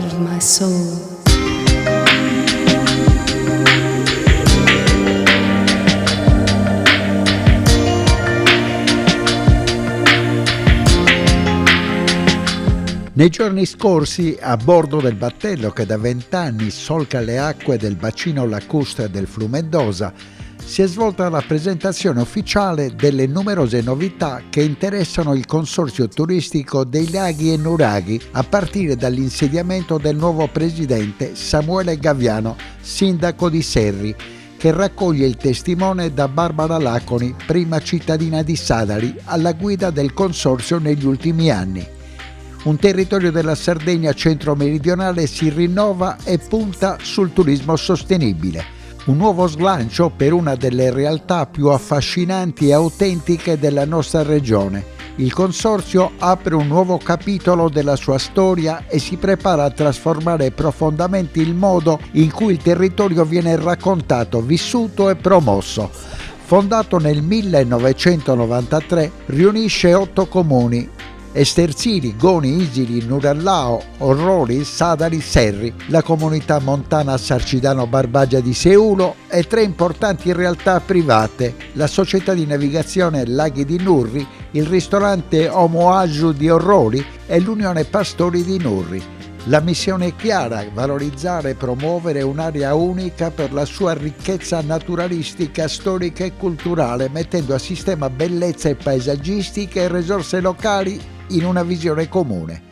part of my soul. Nei giorni scorsi, a bordo del battello che da 20 anni solca le acque del bacino lacustre del Flumendosa, si è svolta la presentazione ufficiale delle numerose novità che interessano il consorzio turistico dei laghi e nuraghi, a partire dall'insediamento del nuovo presidente Samuele Gaviano, sindaco di Serri, che raccoglie il testimone da Barbara Laconi, prima cittadina di Sadari, alla guida del consorzio negli ultimi anni. Un territorio della Sardegna centro-meridionale si rinnova e punta sul turismo sostenibile. Un nuovo slancio per una delle realtà più affascinanti e autentiche della nostra regione. Il consorzio apre un nuovo capitolo della sua storia e si prepara a trasformare profondamente il modo in cui il territorio viene raccontato, vissuto e promosso. Fondato nel 1993, riunisce 8 comuni: Esterzini, Goni, Isili, Nurallao, Orrori, Sadari, Serri, la comunità montana Sarcidano Barbagia di Seulo e 3 importanti realtà private: la società di navigazione Laghi di Nurri, il ristorante Omo Aju di Orrori e l'Unione Pastori di Nurri. La missione è chiara: valorizzare e promuovere un'area unica per la sua ricchezza naturalistica, storica e culturale, mettendo a sistema bellezze paesaggistiche e risorse locali in una visione comune.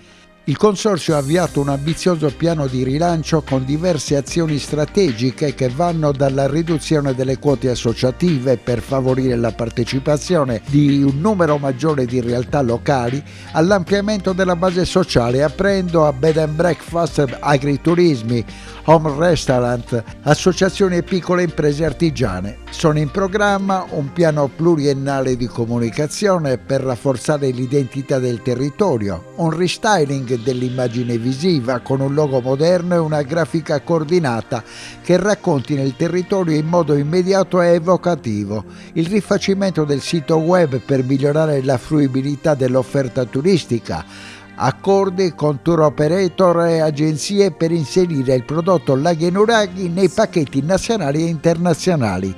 Il Consorzio ha avviato un ambizioso piano di rilancio con diverse azioni strategiche che vanno dalla riduzione delle quote associative per favorire la partecipazione di un numero maggiore di realtà locali all'ampliamento della base sociale, aprendo a bed and breakfast, agriturismi, home restaurant, associazioni e piccole imprese artigiane. Sono in programma un piano pluriennale di comunicazione per rafforzare l'identità del territorio, un restyling dell'immagine visiva con un logo moderno e una grafica coordinata che raccontino il territorio in modo immediato e evocativo, il rifacimento del sito web per migliorare la fruibilità dell'offerta turistica, accordi con tour operator e agenzie per inserire il prodotto Laghi e Nuraghi nei pacchetti nazionali e internazionali.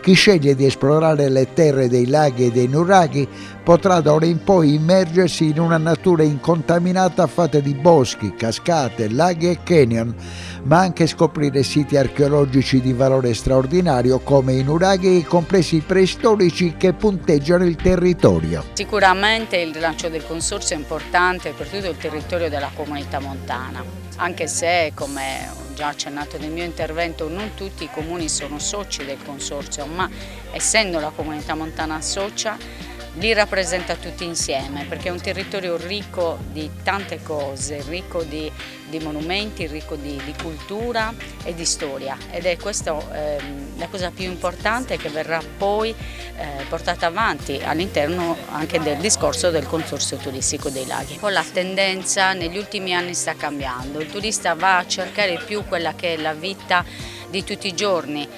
Chi sceglie di esplorare le terre dei laghi e dei nuraghi potrà da ora in poi immergersi in una natura incontaminata fatta di boschi, cascate, laghi e canyon, ma anche scoprire siti archeologici di valore straordinario come i nuraghi e i complessi preistorici che punteggiano il territorio. Sicuramente il rilancio del consorzio è importante per tutto il territorio della comunità montana, anche se, come ho già accennato nel mio intervento, non tutti i comuni sono soci del consorzio, ma essendo la comunità montana socia li rappresenta tutti insieme, perché è un territorio ricco di tante cose, ricco di monumenti, ricco di cultura e di storia, ed è questa la cosa più importante che verrà poi portata avanti all'interno anche del discorso del consorzio turistico dei laghi. Con la tendenza negli ultimi anni sta cambiando, il turista va a cercare più quella che è la vita di tutti i giorni,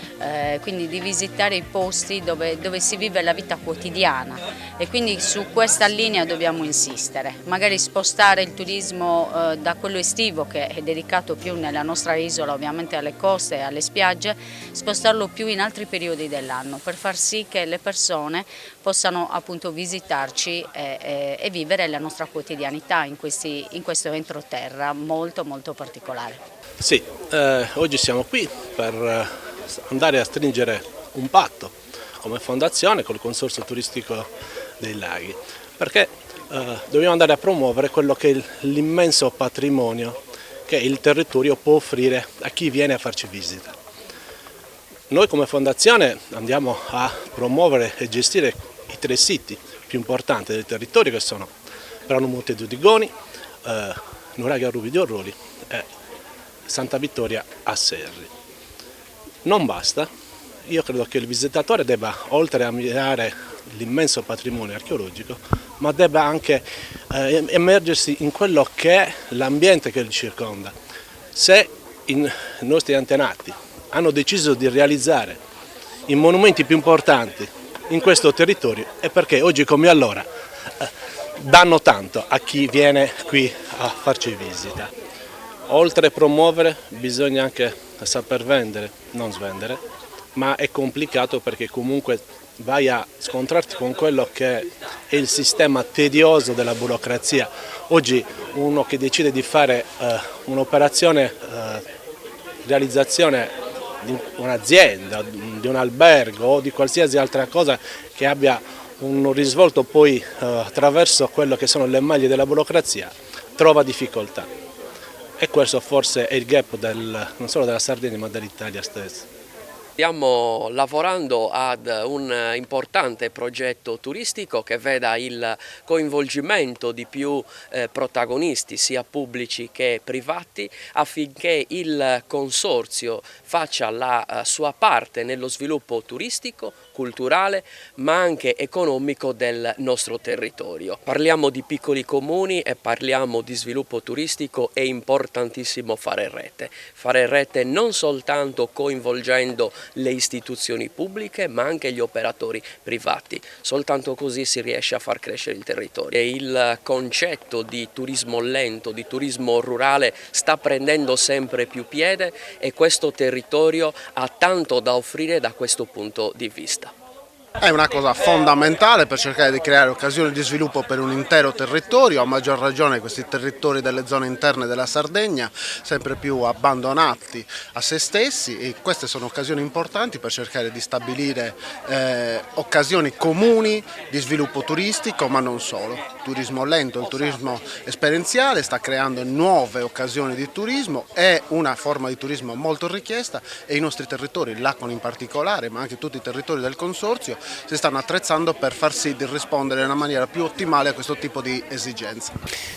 quindi di visitare i posti dove si vive la vita quotidiana, e quindi su questa linea dobbiamo insistere, magari spostare il turismo da quello estivo, che è dedicato più nella nostra isola ovviamente alle coste e alle spiagge, spostarlo più in altri periodi dell'anno per far sì che le persone possano appunto visitarci e vivere la nostra quotidianità in questo entroterra molto molto particolare. Sì, oggi siamo qui per andare a stringere un patto come fondazione col Consorzio Turistico dei Laghi, perché dobbiamo andare a promuovere quello che è l'immenso patrimonio che il territorio può offrire a chi viene a farci visita. Noi come fondazione andiamo a promuovere e gestire i 3 siti più importanti del territorio, che sono Prano Montedio di Goni, Nuraghi a Rubi di Orroli e Santa Vittoria a Serri. Non basta, io credo che il visitatore debba, oltre a ammirare l'immenso patrimonio archeologico, ma debba anche immergersi in quello che è l'ambiente che li circonda. Se i nostri antenati hanno deciso di realizzare i monumenti più importanti in questo territorio, è perché oggi come allora danno tanto a chi viene qui a farci visita. oltre a promuovere bisogna anche saper vendere, non svendere, ma è complicato perché comunque vai a scontrarti con quello che è il sistema tedioso della burocrazia. Oggi uno che decide di fare un'operazione, realizzazione di un'azienda, di un albergo o di qualsiasi altra cosa che abbia un risvolto poi attraverso quello che sono le maglie della burocrazia, trova difficoltà. E questo forse è il gap non solo della Sardegna ma dell'Italia stessa. Stiamo lavorando ad un importante progetto turistico che veda il coinvolgimento di più protagonisti, sia pubblici che privati, affinché il consorzio faccia la sua parte nello sviluppo turistico, culturale, ma anche economico del nostro territorio. Parliamo di piccoli comuni e parliamo di sviluppo turistico, è importantissimo fare rete non soltanto coinvolgendo le istituzioni pubbliche ma anche gli operatori privati, soltanto così si riesce a far crescere il territorio. E il concetto di turismo lento, di turismo rurale sta prendendo sempre più piede e questo territorio ha tanto da offrire da questo punto di vista. È una cosa fondamentale per cercare di creare occasioni di sviluppo per un intero territorio, a maggior ragione questi territori delle zone interne della Sardegna, sempre più abbandonati a se stessi, e queste sono occasioni importanti per cercare di stabilire occasioni comuni di sviluppo turistico, ma non solo. Il turismo lento, il turismo esperienziale sta creando nuove occasioni di turismo, è una forma di turismo molto richiesta e i nostri territori, l'Acon in particolare, ma anche tutti i territori del consorzio, si stanno attrezzando per far sì di rispondere in una maniera più ottimale a questo tipo di esigenze.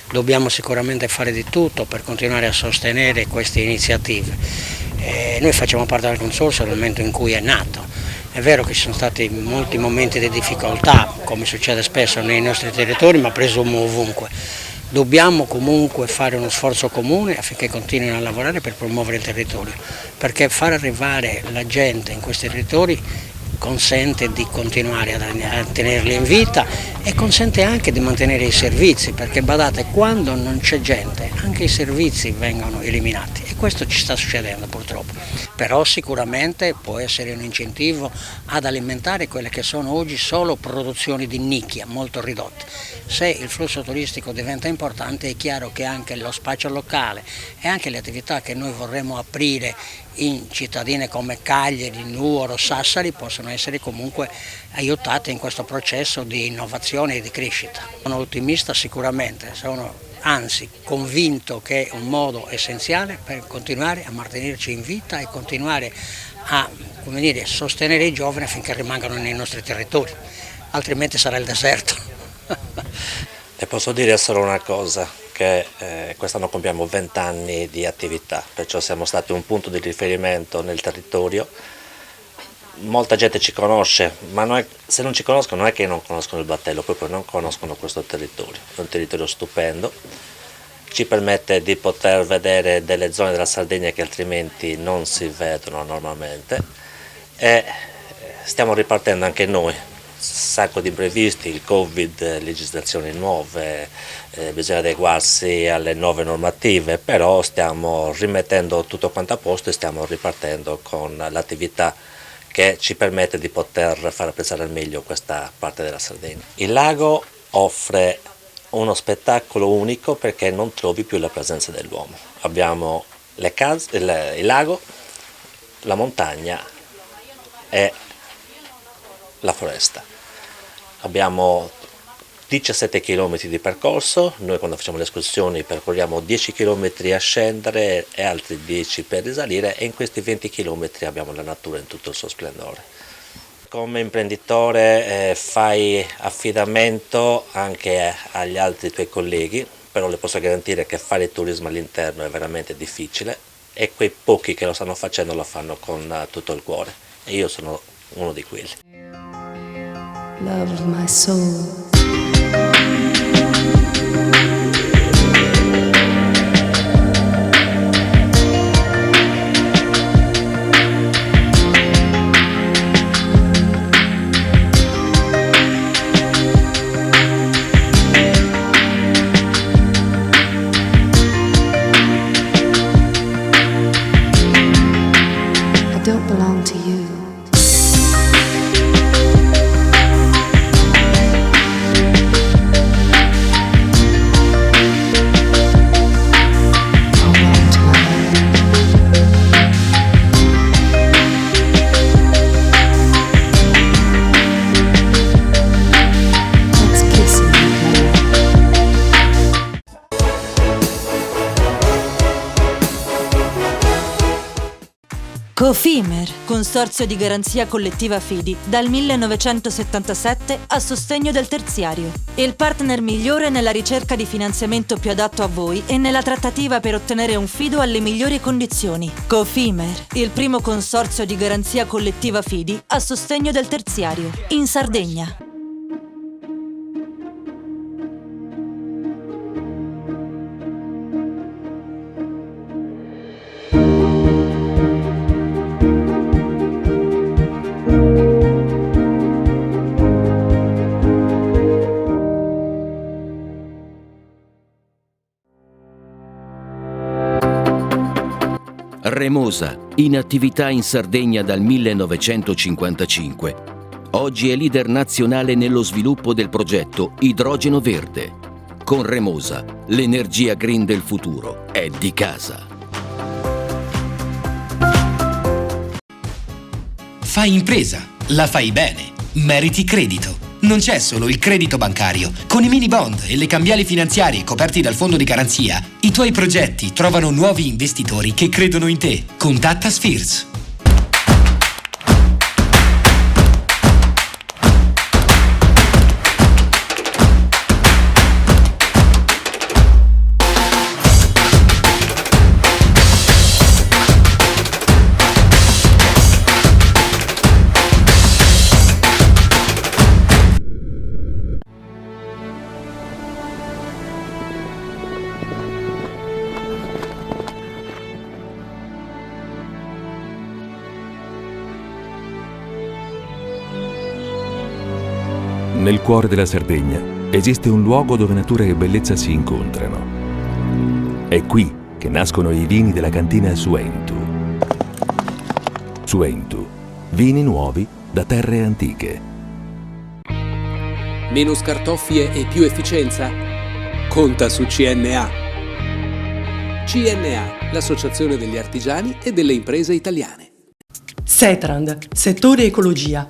Dobbiamo sicuramente fare di tutto per continuare a sostenere queste iniziative. Noi facciamo parte del consorzio nel momento in cui è nato. È vero che ci sono stati molti momenti di difficoltà, come succede spesso nei nostri territori, ma presumo ovunque. Dobbiamo comunque fare uno sforzo comune affinché continuino a lavorare per promuovere il territorio, perché far arrivare la gente in questi territori consente di continuare a tenerli in vita e consente anche di mantenere i servizi, perché badate, quando non c'è gente anche i servizi vengono eliminati e questo ci sta succedendo purtroppo. Però sicuramente può essere un incentivo ad alimentare quelle che sono oggi solo produzioni di nicchia molto ridotte. Se il flusso turistico diventa importante è chiaro che anche lo spazio locale e anche le attività che noi vorremmo aprire in cittadine come Cagliari, Nuoro, Sassari possono essere comunque aiutate in questo processo di innovazione e di crescita. Sono ottimista sicuramente, sono anzi convinto che è un modo essenziale per continuare a mantenerci in vita e continuare a sostenere i giovani affinché rimangano nei nostri territori, altrimenti sarà il deserto. Le posso dire solo una cosa, che quest'anno compiamo 20 anni di attività, perciò siamo stati un punto di riferimento nel territorio. Molta gente ci conosce, ma se non ci conoscono non è che non conoscono il battello, proprio non conoscono questo territorio. È un territorio stupendo, ci permette di poter vedere delle zone della Sardegna che altrimenti non si vedono normalmente e stiamo ripartendo anche noi. Sacco di imprevisti, il Covid, legislazioni nuove, bisogna adeguarsi alle nuove normative, però stiamo rimettendo tutto quanto a posto e stiamo ripartendo con l'attività che ci permette di poter far apprezzare al meglio questa parte della Sardegna. Il lago offre uno spettacolo unico perché non trovi più la presenza dell'uomo. Abbiamo le case, il lago, la montagna e la foresta. Abbiamo 17 km di percorso, noi quando facciamo le escursioni percorriamo 10 km a scendere e altri 10 per risalire e in questi 20 km abbiamo la natura in tutto il suo splendore. Come imprenditore fai affidamento anche agli altri tuoi colleghi, però le posso garantire che fare il turismo all'interno è veramente difficile e quei pochi che lo stanno facendo lo fanno con tutto il cuore e io sono uno di quelli. Love of my soul. Cofimer, consorzio di garanzia collettiva Fidi, dal 1977 a sostegno del terziario. Il partner migliore nella ricerca di finanziamento più adatto a voi e nella trattativa per ottenere un fido alle migliori condizioni. Cofimer, il primo consorzio di garanzia collettiva Fidi a sostegno del terziario, in Sardegna. Remosa, in attività in Sardegna dal 1955. Oggi è leader nazionale nello sviluppo del progetto Idrogeno Verde. Con Remosa, l'energia green del futuro è di casa. Fai impresa, la fai bene, meriti credito. Non c'è solo il credito bancario. Con i mini bond e le cambiali finanziarie coperti dal fondo di garanzia, i tuoi progetti trovano nuovi investitori che credono in te. Contatta Spheres. Nel cuore della Sardegna esiste un luogo dove natura e bellezza si incontrano. È qui che nascono i vini della cantina Suentu. Suentu, vini nuovi da terre antiche. Meno scartoffie e più efficienza? Conta su CNA. CNA, l'associazione degli artigiani e delle imprese italiane. Setrand, settore ecologia.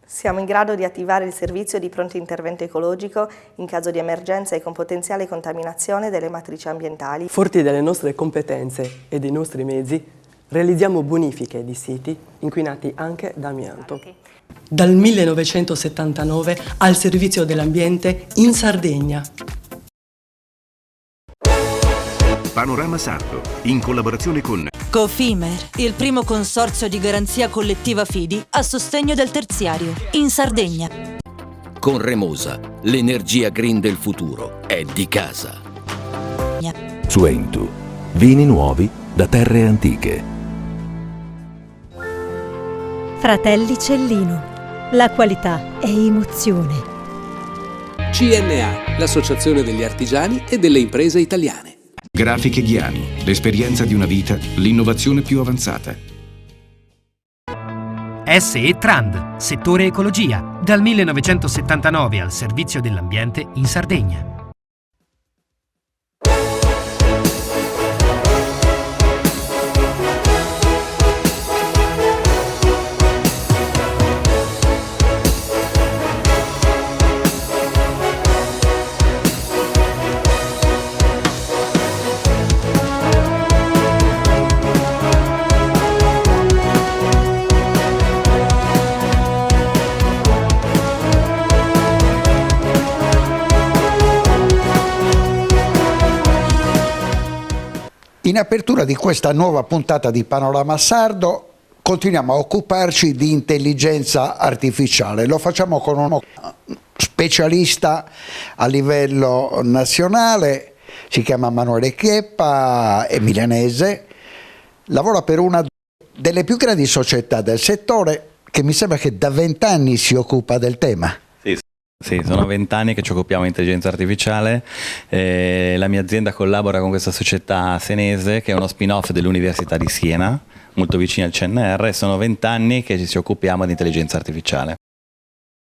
Siamo in grado di attivare il servizio di pronto intervento ecologico in caso di emergenza e con potenziale contaminazione delle matrici ambientali. Forti delle nostre competenze e dei nostri mezzi, realizziamo bonifiche di siti inquinati anche da amianto. Dal 1979 al servizio dell'ambiente in Sardegna. Panorama Sardo, in collaborazione con Cofimer, il primo consorzio di garanzia collettiva Fidi a sostegno del terziario, in Sardegna. Con Remosa, l'energia green del futuro è di casa. Suentu, vini nuovi da terre antiche. Fratelli Cellino, la qualità è emozione. CNA, l'associazione degli artigiani e delle imprese italiane. Grafiche Ghiani, l'esperienza di una vita, l'innovazione più avanzata. SE Trand, settore ecologia, dal 1979 al servizio dell'ambiente in Sardegna. In apertura di questa nuova puntata di Panorama Sardo continuiamo a occuparci di intelligenza artificiale. Lo facciamo con uno specialista a livello nazionale, si chiama Emanuele Chieppa, è milanese, lavora per una delle più grandi società del settore che mi sembra che da 20 anni si occupa del tema. Sì, sono 20 anni che ci occupiamo di intelligenza artificiale, la mia azienda collabora con questa società senese che è uno spin-off dell'Università di Siena, molto vicino al CNR, e sono 20 anni che ci occupiamo di intelligenza artificiale.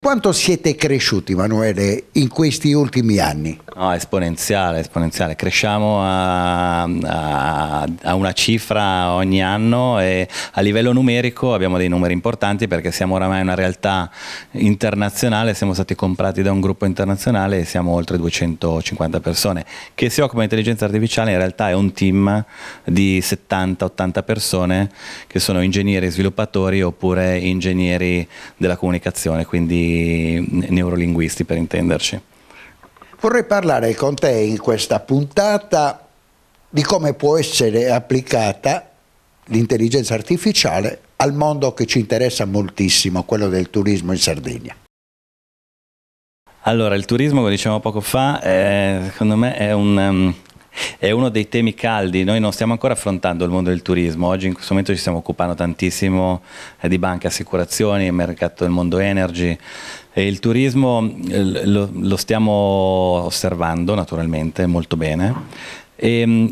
Quanto siete cresciuti, Emanuele, in questi ultimi anni? No, esponenziale. Cresciamo a una cifra ogni anno e a livello numerico abbiamo dei numeri importanti perché siamo oramai una realtà internazionale, siamo stati comprati da un gruppo internazionale e siamo oltre 250 persone. Che si occupa di intelligenza artificiale in realtà è un team di 70-80 persone che sono ingegneri sviluppatori oppure ingegneri della comunicazione, quindi neurolinguisti per intenderci. Vorrei parlare con te in questa puntata di come può essere applicata l'intelligenza artificiale al mondo che ci interessa moltissimo, quello del turismo in Sardegna. Allora, il turismo, come dicevamo poco fa, secondo me è uno dei temi caldi. Noi non stiamo ancora affrontando il mondo del turismo. Oggi in questo momento ci stiamo occupando tantissimo di banche, assicurazioni, mercato del mondo energy. E il turismo lo stiamo osservando naturalmente molto bene e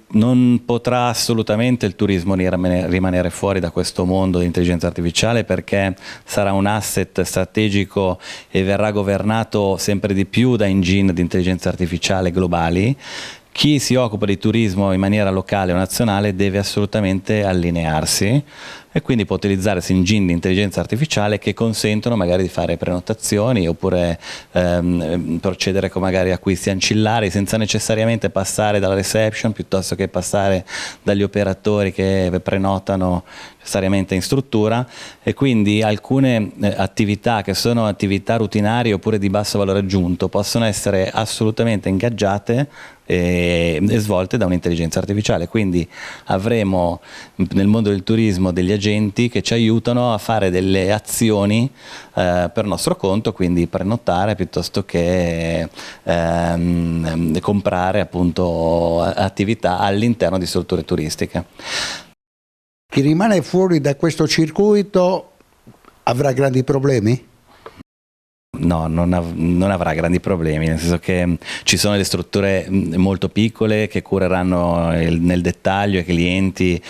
non potrà assolutamente il turismo rimanere fuori da questo mondo di intelligenza artificiale perché sarà un asset strategico e verrà governato sempre di più da engine di intelligenza artificiale globali. Chi si occupa di turismo in maniera locale o nazionale deve assolutamente allinearsi e quindi può utilizzare engine di intelligenza artificiale che consentono magari di fare prenotazioni oppure procedere con magari acquisti ancillari senza necessariamente passare dalla reception piuttosto che passare dagli operatori che prenotano necessariamente in struttura, e quindi alcune attività che sono attività rutinarie oppure di basso valore aggiunto possono essere assolutamente ingaggiate e svolte da un'intelligenza artificiale. Quindi avremo nel mondo del turismo degli agenti che ci aiutano a fare delle azioni per nostro conto, quindi prenotare piuttosto che comprare appunto attività all'interno di strutture turistiche. Chi rimane fuori da questo circuito avrà grandi problemi? No, non avrà grandi problemi, nel senso che ci sono delle strutture molto piccole che cureranno nel dettaglio i clienti,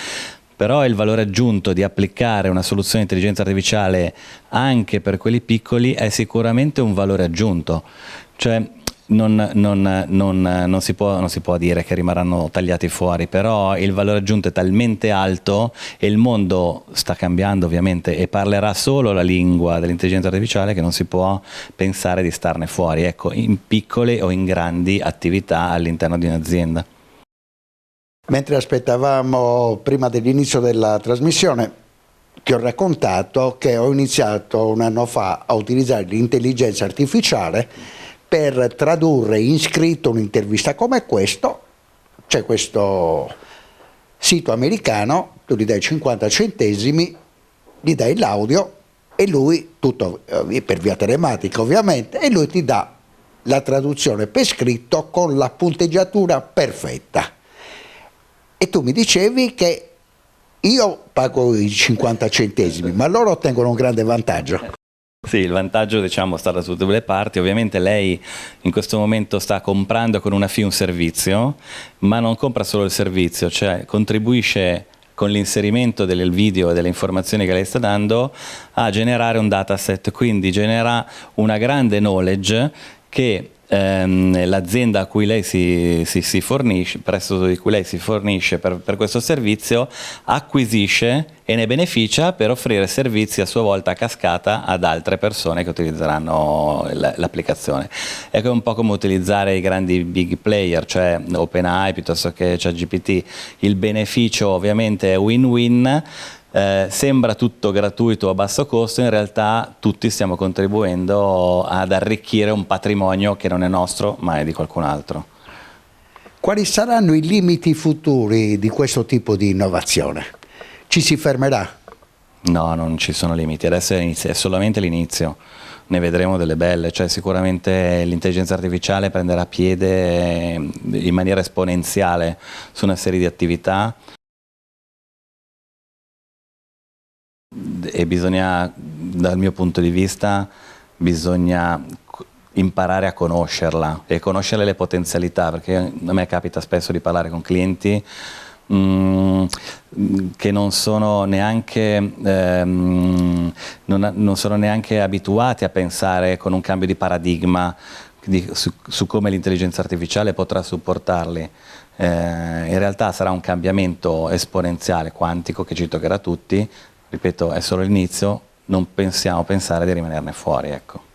però il valore aggiunto di applicare una soluzione di intelligenza artificiale anche per quelli piccoli è sicuramente un valore aggiunto. Cioè, non si può dire che rimarranno tagliati fuori, però il valore aggiunto è talmente alto e il mondo sta cambiando ovviamente e parlerà solo la lingua dell'intelligenza artificiale che non si può pensare di starne fuori, ecco, in piccole o in grandi attività all'interno di un'azienda. Mentre aspettavamo prima dell'inizio della trasmissione ti ho raccontato che ho iniziato un anno fa a utilizzare l'intelligenza artificiale per tradurre in scritto un'intervista come questo. C'è questo sito americano, tu gli dai 50 centesimi, gli dai l'audio e lui, tutto per via telematica ovviamente, e lui ti dà la traduzione per scritto con la punteggiatura perfetta. E tu mi dicevi che io pago i 50 centesimi, ma loro ottengono un grande vantaggio. Sì, il vantaggio diciamo sta da tutte le parti. Ovviamente lei in questo momento sta comprando con una fee un servizio, ma non compra solo il servizio, cioè contribuisce con l'inserimento del video e delle informazioni che lei sta dando a generare un dataset, quindi genera una grande knowledge che l'azienda a cui lei si fornisce, presso di cui lei si fornisce per questo servizio, acquisisce e ne beneficia per offrire servizi a sua volta a cascata ad altre persone che utilizzeranno l'applicazione. È un po' come utilizzare i grandi big player, cioè OpenAI piuttosto che ChatGPT. Il beneficio ovviamente è win-win. Sembra tutto gratuito a basso costo, in realtà tutti stiamo contribuendo ad arricchire un patrimonio che non è nostro ma è di qualcun altro. Quali saranno i limiti futuri di questo tipo di innovazione? Ci si fermerà? No, non ci sono limiti, adesso è solamente l'inizio, ne vedremo delle belle, cioè sicuramente l'intelligenza artificiale prenderà piede in maniera esponenziale su una serie di attività. E bisogna, dal mio punto di vista, bisogna imparare a conoscerla e conoscere le potenzialità, perché a me capita spesso di parlare con clienti che non sono neanche abituati a pensare con un cambio di paradigma, su come l'intelligenza artificiale potrà supportarli. In realtà sarà un cambiamento esponenziale, quantico, che ci toccherà a tutti. Ripeto, è solo l'inizio, non possiamo pensare di rimanerne fuori, ecco.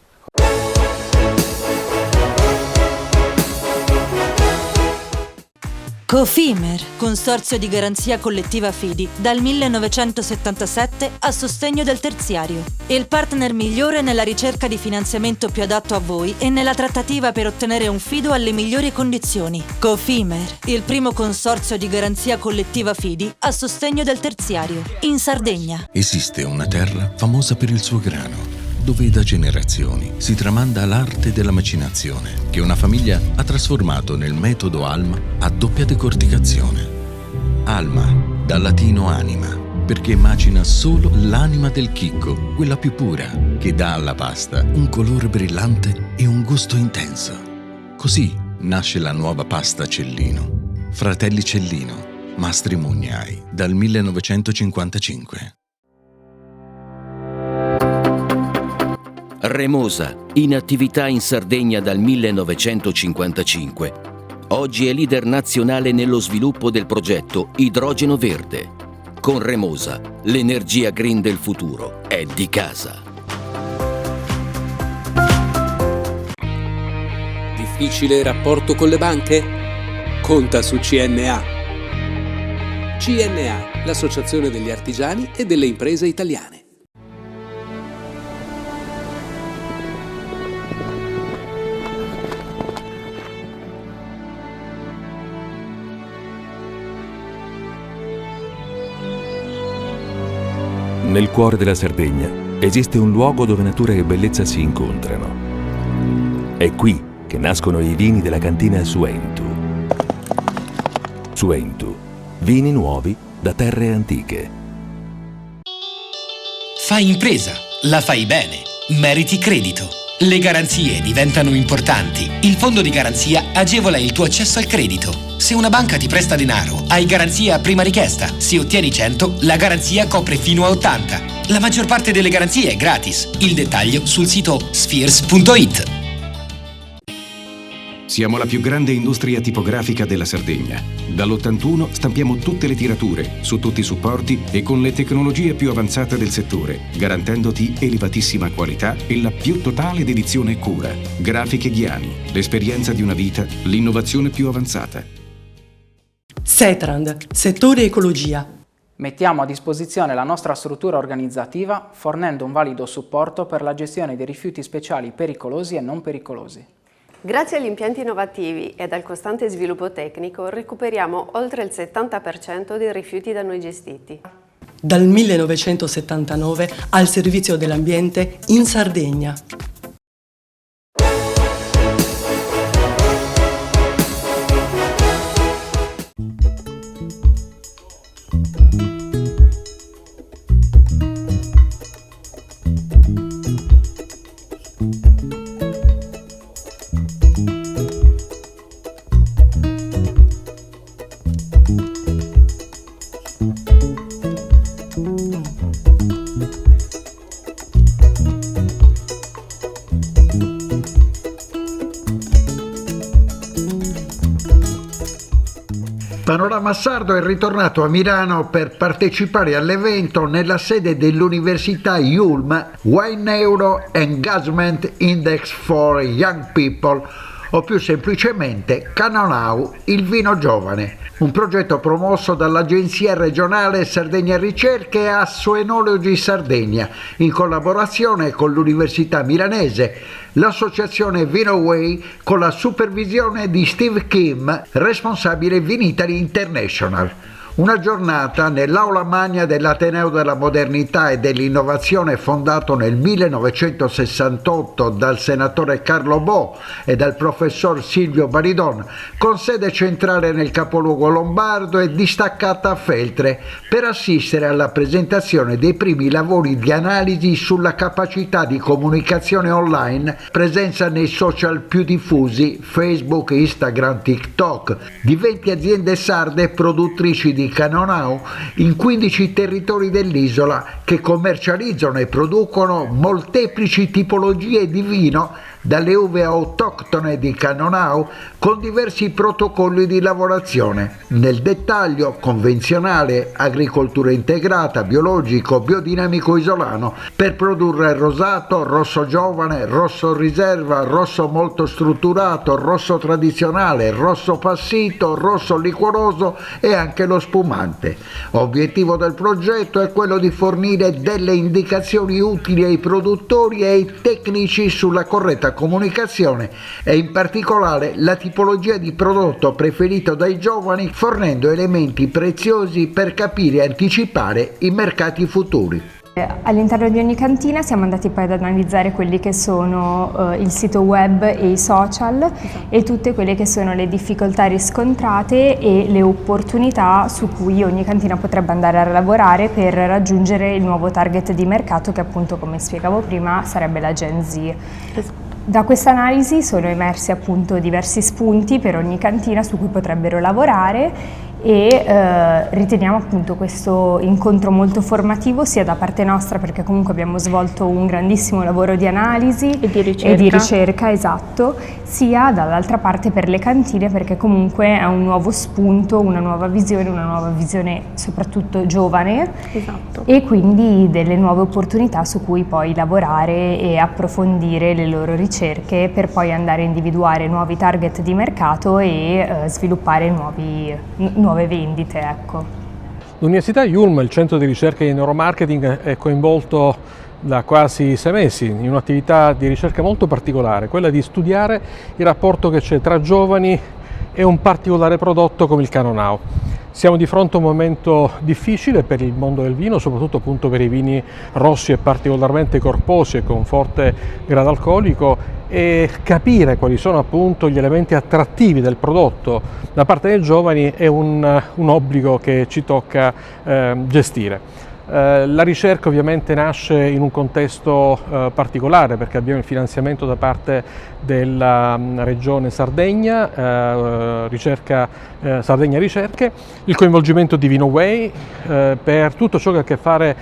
Cofimer, consorzio di garanzia collettiva Fidi, dal 1977 a sostegno del terziario. Il partner migliore nella ricerca di finanziamento più adatto a voi e nella trattativa per ottenere un fido alle migliori condizioni. Cofimer, il primo consorzio di garanzia collettiva Fidi a sostegno del terziario, in Sardegna. Esiste una terra famosa per il suo grano, dove da generazioni si tramanda l'arte della macinazione, che una famiglia ha trasformato nel metodo Alma a doppia decorticazione. Alma, dal latino anima, perché macina solo l'anima del chicco, quella più pura, che dà alla pasta un colore brillante e un gusto intenso. Così nasce la nuova pasta Cellino. Fratelli Cellino, Mastri Mugnai, dal 1955. Remosa, in attività in Sardegna dal 1955. Oggi è leader nazionale nello sviluppo del progetto Idrogeno Verde. Con Remosa, l'energia green del futuro è di casa. Difficile rapporto con le banche? Conta su CNA. CNA, l'associazione degli artigiani e delle imprese italiane. Nel cuore della Sardegna esiste un luogo dove natura e bellezza si incontrano. È qui che nascono i vini della cantina Suentu. Suentu, vini nuovi da terre antiche. Fai impresa, la fai bene, meriti credito. Le garanzie diventano importanti. Il fondo di garanzia agevola il tuo accesso al credito. Se una banca ti presta denaro, hai garanzia a prima richiesta. Se ottieni 100, la garanzia copre fino a 80. La maggior parte delle garanzie è gratis. Il dettaglio sul sito spheres.it. Siamo la più grande industria tipografica della Sardegna. Dall'81 stampiamo tutte le tirature, su tutti i supporti e con le tecnologie più avanzate del settore, garantendoti elevatissima qualità e la più totale dedizione e cura. Grafiche Ghiani, l'esperienza di una vita, l'innovazione più avanzata. Setrand, settore ecologia. Mettiamo a disposizione la nostra struttura organizzativa fornendo un valido supporto per la gestione dei rifiuti speciali pericolosi e non pericolosi. Grazie agli impianti innovativi e al costante sviluppo tecnico recuperiamo oltre il 70% dei rifiuti da noi gestiti. Dal 1979 al servizio dell'ambiente in Sardegna. Panorama Sardo è ritornato a Milano per partecipare all'evento nella sede dell'Università IULM Wine Euro Engagement Index for Young People, o più semplicemente Canonau, il vino giovane, un progetto promosso dall'Agenzia regionale Sardegna Ricerche e Assoenologi Sardegna, in collaborazione con l'Università Milanese, l'associazione Vinoway con la supervisione di Steve Kim, responsabile Vinitaly International. Una giornata nell'aula magna dell'Ateneo della Modernità e dell'Innovazione fondato nel 1968 dal senatore Carlo Bo e dal professor Silvio Baridon, con sede centrale nel capoluogo lombardo e distaccata a Feltre, per assistere alla presentazione dei primi lavori di analisi sulla capacità di comunicazione online, presenza nei social più diffusi, Facebook, Instagram, TikTok, di 20 aziende sarde produttrici di Canonau in 15 territori dell'isola che commercializzano e producono molteplici tipologie di vino dalle uve autoctone di Cannonau con diversi protocolli di lavorazione. Nel dettaglio convenzionale, agricoltura integrata, biologico, biodinamico isolano per produrre rosato, rosso giovane, rosso riserva, rosso molto strutturato, rosso tradizionale, rosso passito, rosso liquoroso e anche lo spumante. Obiettivo del progetto è quello di fornire delle indicazioni utili ai produttori e ai tecnici sulla corretta comunicazione e in particolare la tipologia di prodotto preferito dai giovani, fornendo elementi preziosi per capire e anticipare i mercati futuri. All'interno di ogni cantina siamo andati poi ad analizzare quelli che sono il sito web e i social e tutte quelle che sono le difficoltà riscontrate e le opportunità su cui ogni cantina potrebbe andare a lavorare per raggiungere il nuovo target di mercato che appunto, come spiegavo prima, sarebbe la Gen Z. Da questa analisi sono emersi appunto diversi spunti per ogni cantina su cui potrebbero lavorare e riteniamo appunto questo incontro molto formativo sia da parte nostra, perché comunque abbiamo svolto un grandissimo lavoro di analisi e di ricerca, esatto, sia dall'altra parte per le cantine, perché comunque è un nuovo spunto, una nuova visione soprattutto giovane, esatto, e quindi delle nuove opportunità su cui poi lavorare e approfondire le loro ricerche per poi andare a individuare nuovi target di mercato e sviluppare nuove vendite, ecco. L'Università Yulm, il centro di ricerca di neuromarketing, è coinvolto da quasi 6 mesi in un'attività di ricerca molto particolare, quella di studiare il rapporto che c'è tra giovani e un particolare prodotto come il Cannonau. Siamo di fronte a un momento difficile per il mondo del vino, soprattutto appunto per i vini rossi e particolarmente corposi e con forte grado alcolico, e capire quali sono appunto gli elementi attrattivi del prodotto da parte dei giovani è un obbligo che ci tocca gestire. La ricerca ovviamente nasce in un contesto particolare, perché abbiamo il finanziamento da parte della Regione Sardegna, Sardegna Ricerche, il coinvolgimento di VinoWay per tutto ciò che ha a che fare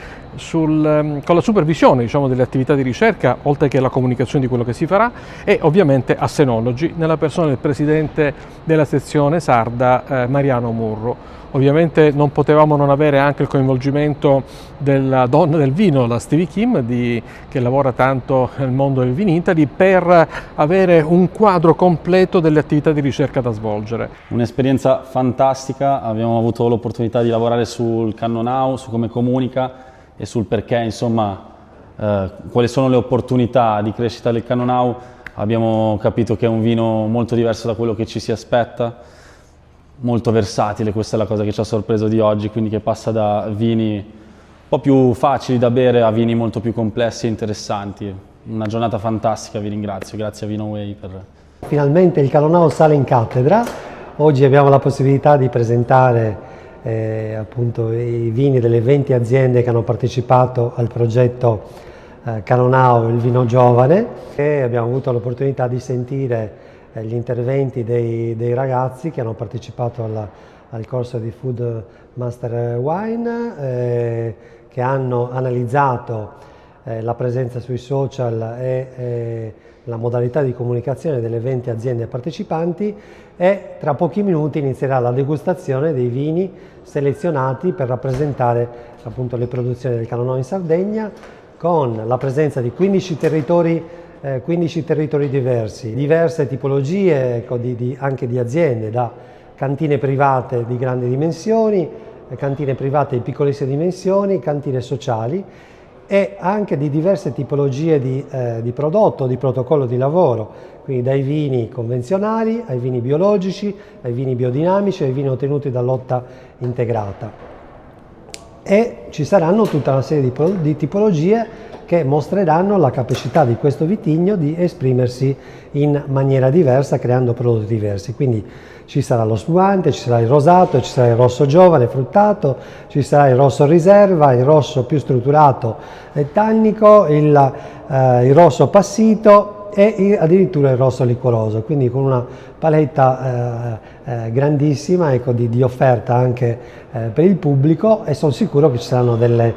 con la supervisione, diciamo, delle attività di ricerca, oltre che la comunicazione di quello che si farà, e ovviamente Assenology, nella persona del presidente della sezione sarda Mariano Murro. Ovviamente non potevamo non avere anche il coinvolgimento della donna del vino, la Stevie Kim, che lavora tanto nel mondo del Vinitaly, per avere un quadro completo delle attività di ricerca da svolgere. Un'esperienza fantastica, abbiamo avuto l'opportunità di lavorare sul Cannonau, su come comunica e sul perché, insomma, quali sono le opportunità di crescita del Cannonau. Abbiamo capito che è un vino molto diverso da quello che ci si aspetta, molto versatile, questa è la cosa che ci ha sorpreso di oggi, quindi che passa da vini un po' più facili da bere a vini molto più complessi e interessanti. Una giornata fantastica, vi ringrazio, grazie a VinoWay per... Finalmente il Cannonau sale in cattedra, oggi abbiamo la possibilità di presentare appunto i vini delle 20 aziende che hanno partecipato al progetto Cannonau, il vino giovane, e abbiamo avuto l'opportunità di sentire gli interventi dei ragazzi che hanno partecipato al corso di Food Master Wine, che hanno analizzato la presenza sui social e la modalità di comunicazione delle 20 aziende partecipanti, e tra pochi minuti inizierà la degustazione dei vini selezionati per rappresentare appunto le produzioni del Cannonau in Sardegna, con la presenza di 15 territori diversi, diverse tipologie anche di aziende, da cantine private di grandi dimensioni, cantine private di piccolissime dimensioni, cantine sociali, e anche di diverse tipologie di prodotto, di protocollo di lavoro, quindi dai vini convenzionali ai vini biologici, ai vini biodinamici, ai vini ottenuti da lotta integrata. E ci saranno tutta una serie di tipologie che mostreranno la capacità di questo vitigno di esprimersi in maniera diversa, creando prodotti diversi. Quindi ci sarà lo spumante, ci sarà il rosato, ci sarà il rosso giovane fruttato, ci sarà il rosso riserva, il rosso più strutturato e tannico, il rosso passito e addirittura il rosso liquoroso, quindi con una paletta grandissima, ecco, di offerta anche per il pubblico, e sono sicuro che ci saranno dei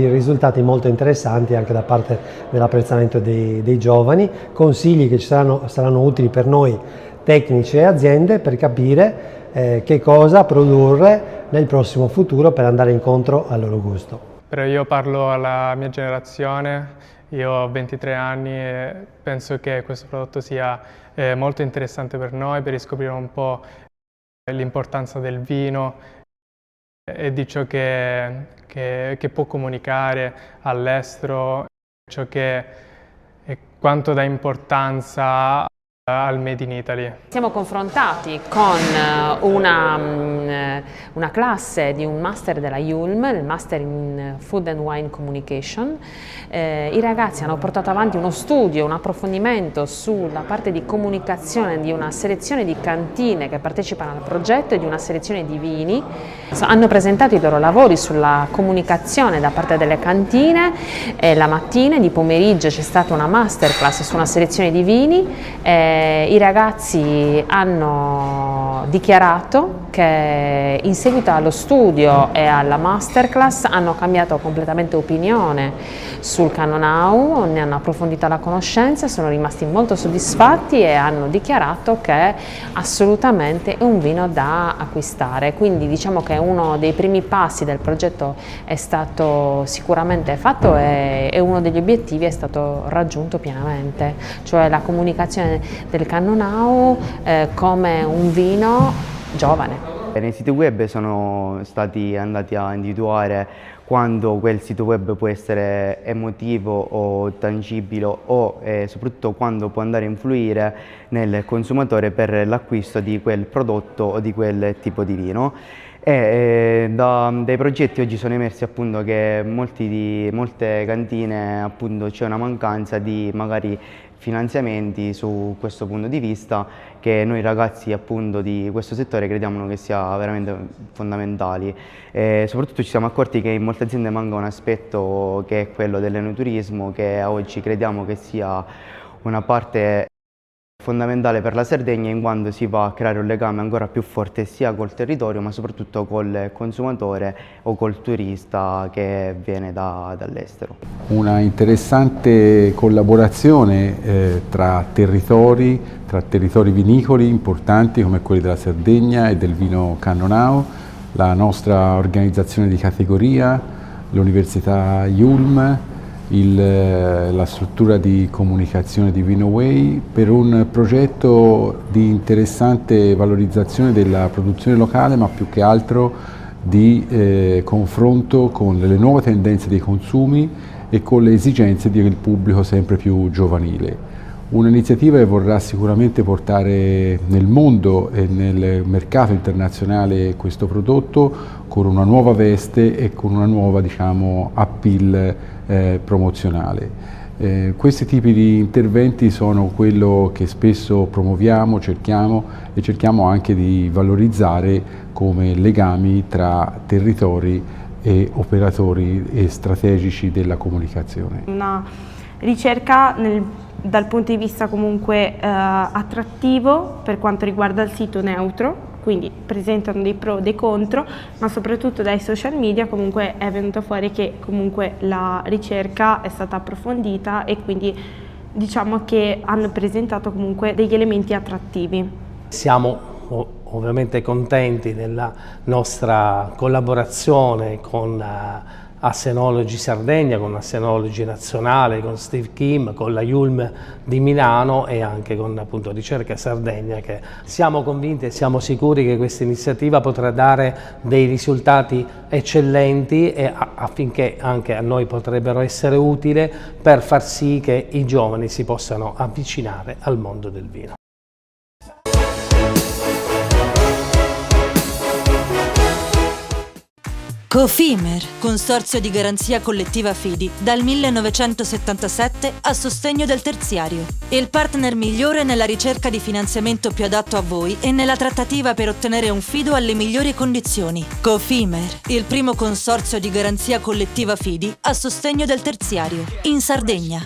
risultati molto interessanti anche da parte dell'apprezzamento dei giovani, consigli che saranno utili per noi tecnici e aziende per capire che cosa produrre nel prossimo futuro per andare incontro al loro gusto. Però io parlo alla mia generazione, io ho 23 anni e penso che questo prodotto sia molto interessante per noi, per riscoprire un po' l'importanza del vino e di ciò che può comunicare all'estero, ciò che quanto dà importanza al Made in Italy. Siamo confrontati con una classe di un master della Yulm, il Master in Food and Wine Communication. I ragazzi hanno portato avanti uno studio, un approfondimento sulla parte di comunicazione di una selezione di cantine che partecipano al progetto e di una selezione di vini. Hanno presentato i loro lavori sulla comunicazione da parte delle cantine e la mattina e di pomeriggio c'è stata una masterclass su una selezione di vini. I ragazzi hanno dichiarato che in seguito allo studio e alla masterclass hanno cambiato completamente opinione sul Cannonau, ne hanno approfondito la conoscenza, sono rimasti molto soddisfatti e hanno dichiarato che assolutamente è un vino da acquistare. Quindi diciamo che uno dei primi passi del progetto è stato sicuramente fatto e uno degli obiettivi è stato raggiunto pienamente, cioè la comunicazione del Cannonau come un vino giovane. Nei siti web sono stati andati a individuare quando quel sito web può essere emotivo o tangibile o soprattutto quando può andare a influire nel consumatore per l'acquisto di quel prodotto o di quel tipo di vino. Dai progetti oggi sono emersi appunto che molte cantine appunto c'è una mancanza di magari finanziamenti su questo punto di vista, che noi ragazzi appunto di questo settore crediamo che sia veramente fondamentali. Soprattutto ci siamo accorti che in molte aziende manca un aspetto che è quello dell'enoturismo, che oggi crediamo che sia una parte fondamentale per la Sardegna, in quanto si va a creare un legame ancora più forte sia col territorio ma soprattutto col consumatore o col turista che viene dall'estero. Una interessante collaborazione tra territori vinicoli importanti come quelli della Sardegna e del vino Cannonau, la nostra organizzazione di categoria, l'Università Yulm, la struttura di comunicazione di VinoWay, per un progetto di interessante valorizzazione della produzione locale, ma più che altro di confronto con le nuove tendenze dei consumi e con le esigenze del pubblico sempre più giovanile. Un'iniziativa che vorrà sicuramente portare nel mondo e nel mercato internazionale questo prodotto con una nuova veste e con una nuova, diciamo, appeal promozionale. Questi tipi di interventi sono quello che spesso promuoviamo, cerchiamo anche di valorizzare come legami tra territori e operatori e strategici della comunicazione. Una ricerca dal punto di vista comunque attrattivo per quanto riguarda il sito neutro, quindi presentano dei pro e dei contro, ma soprattutto dai social media comunque è venuto fuori che comunque la ricerca è stata approfondita e quindi diciamo che hanno presentato comunque degli elementi attrattivi. Siamo ovviamente contenti della nostra collaborazione con Assenologi Sardegna, con Assenologi Nazionale, con Steve Kim, con la Yulm di Milano e anche con appunto Ricerca Sardegna, che siamo convinti e siamo sicuri che questa iniziativa potrà dare dei risultati eccellenti e affinché anche a noi potrebbero essere utili per far sì che i giovani si possano avvicinare al mondo del vino. Cofimer, consorzio di garanzia collettiva Fidi, dal 1977 a sostegno del terziario. Il partner migliore nella ricerca di finanziamento più adatto a voi e nella trattativa per ottenere un fido alle migliori condizioni. Cofimer, il primo consorzio di garanzia collettiva Fidi a sostegno del terziario, in Sardegna.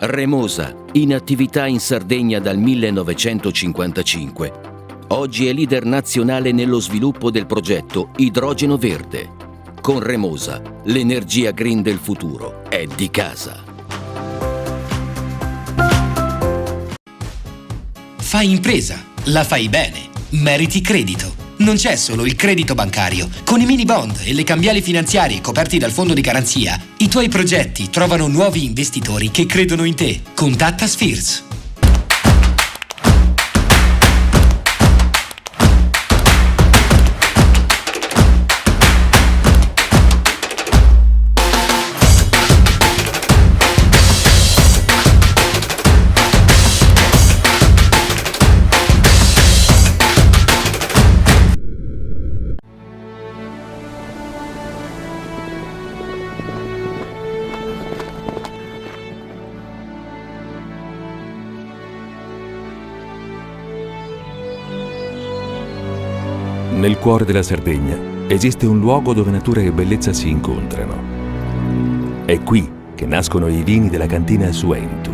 Remosa, in attività in Sardegna dal 1955. Oggi è leader nazionale nello sviluppo del progetto Idrogeno Verde. Con Remosa, l'energia green del futuro è di casa. Fai impresa, la fai bene, meriti credito. Non c'è solo il credito bancario. Con i mini bond e le cambiali finanziarie coperti dal fondo di garanzia, i tuoi progetti trovano nuovi investitori che credono in te. Contatta Spheres. Nel cuore della Sardegna esiste un luogo dove natura e bellezza si incontrano. È qui che nascono i vini della cantina Suentu.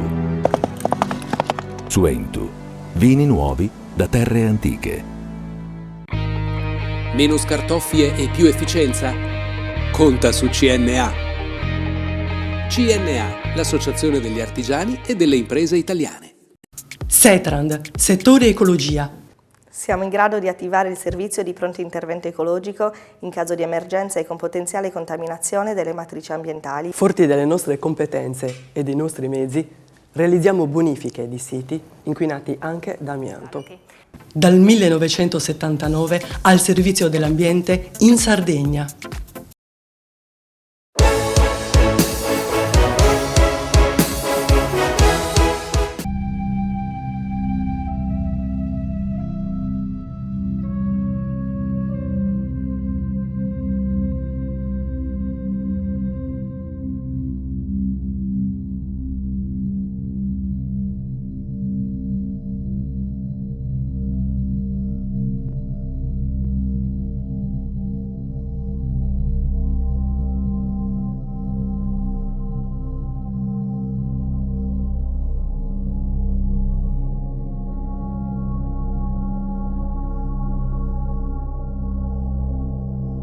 Suentu, vini nuovi da terre antiche. Meno scartoffie e più efficienza? Conta su CNA. CNA, l'associazione degli artigiani e delle imprese italiane. Setrand, settore ecologia. Siamo in grado di attivare il servizio di pronto intervento ecologico in caso di emergenza e con potenziale contaminazione delle matrici ambientali. Forti delle nostre competenze e dei nostri mezzi, realizziamo bonifiche di siti inquinati anche da amianto. Dal 1979 al servizio dell'ambiente in Sardegna.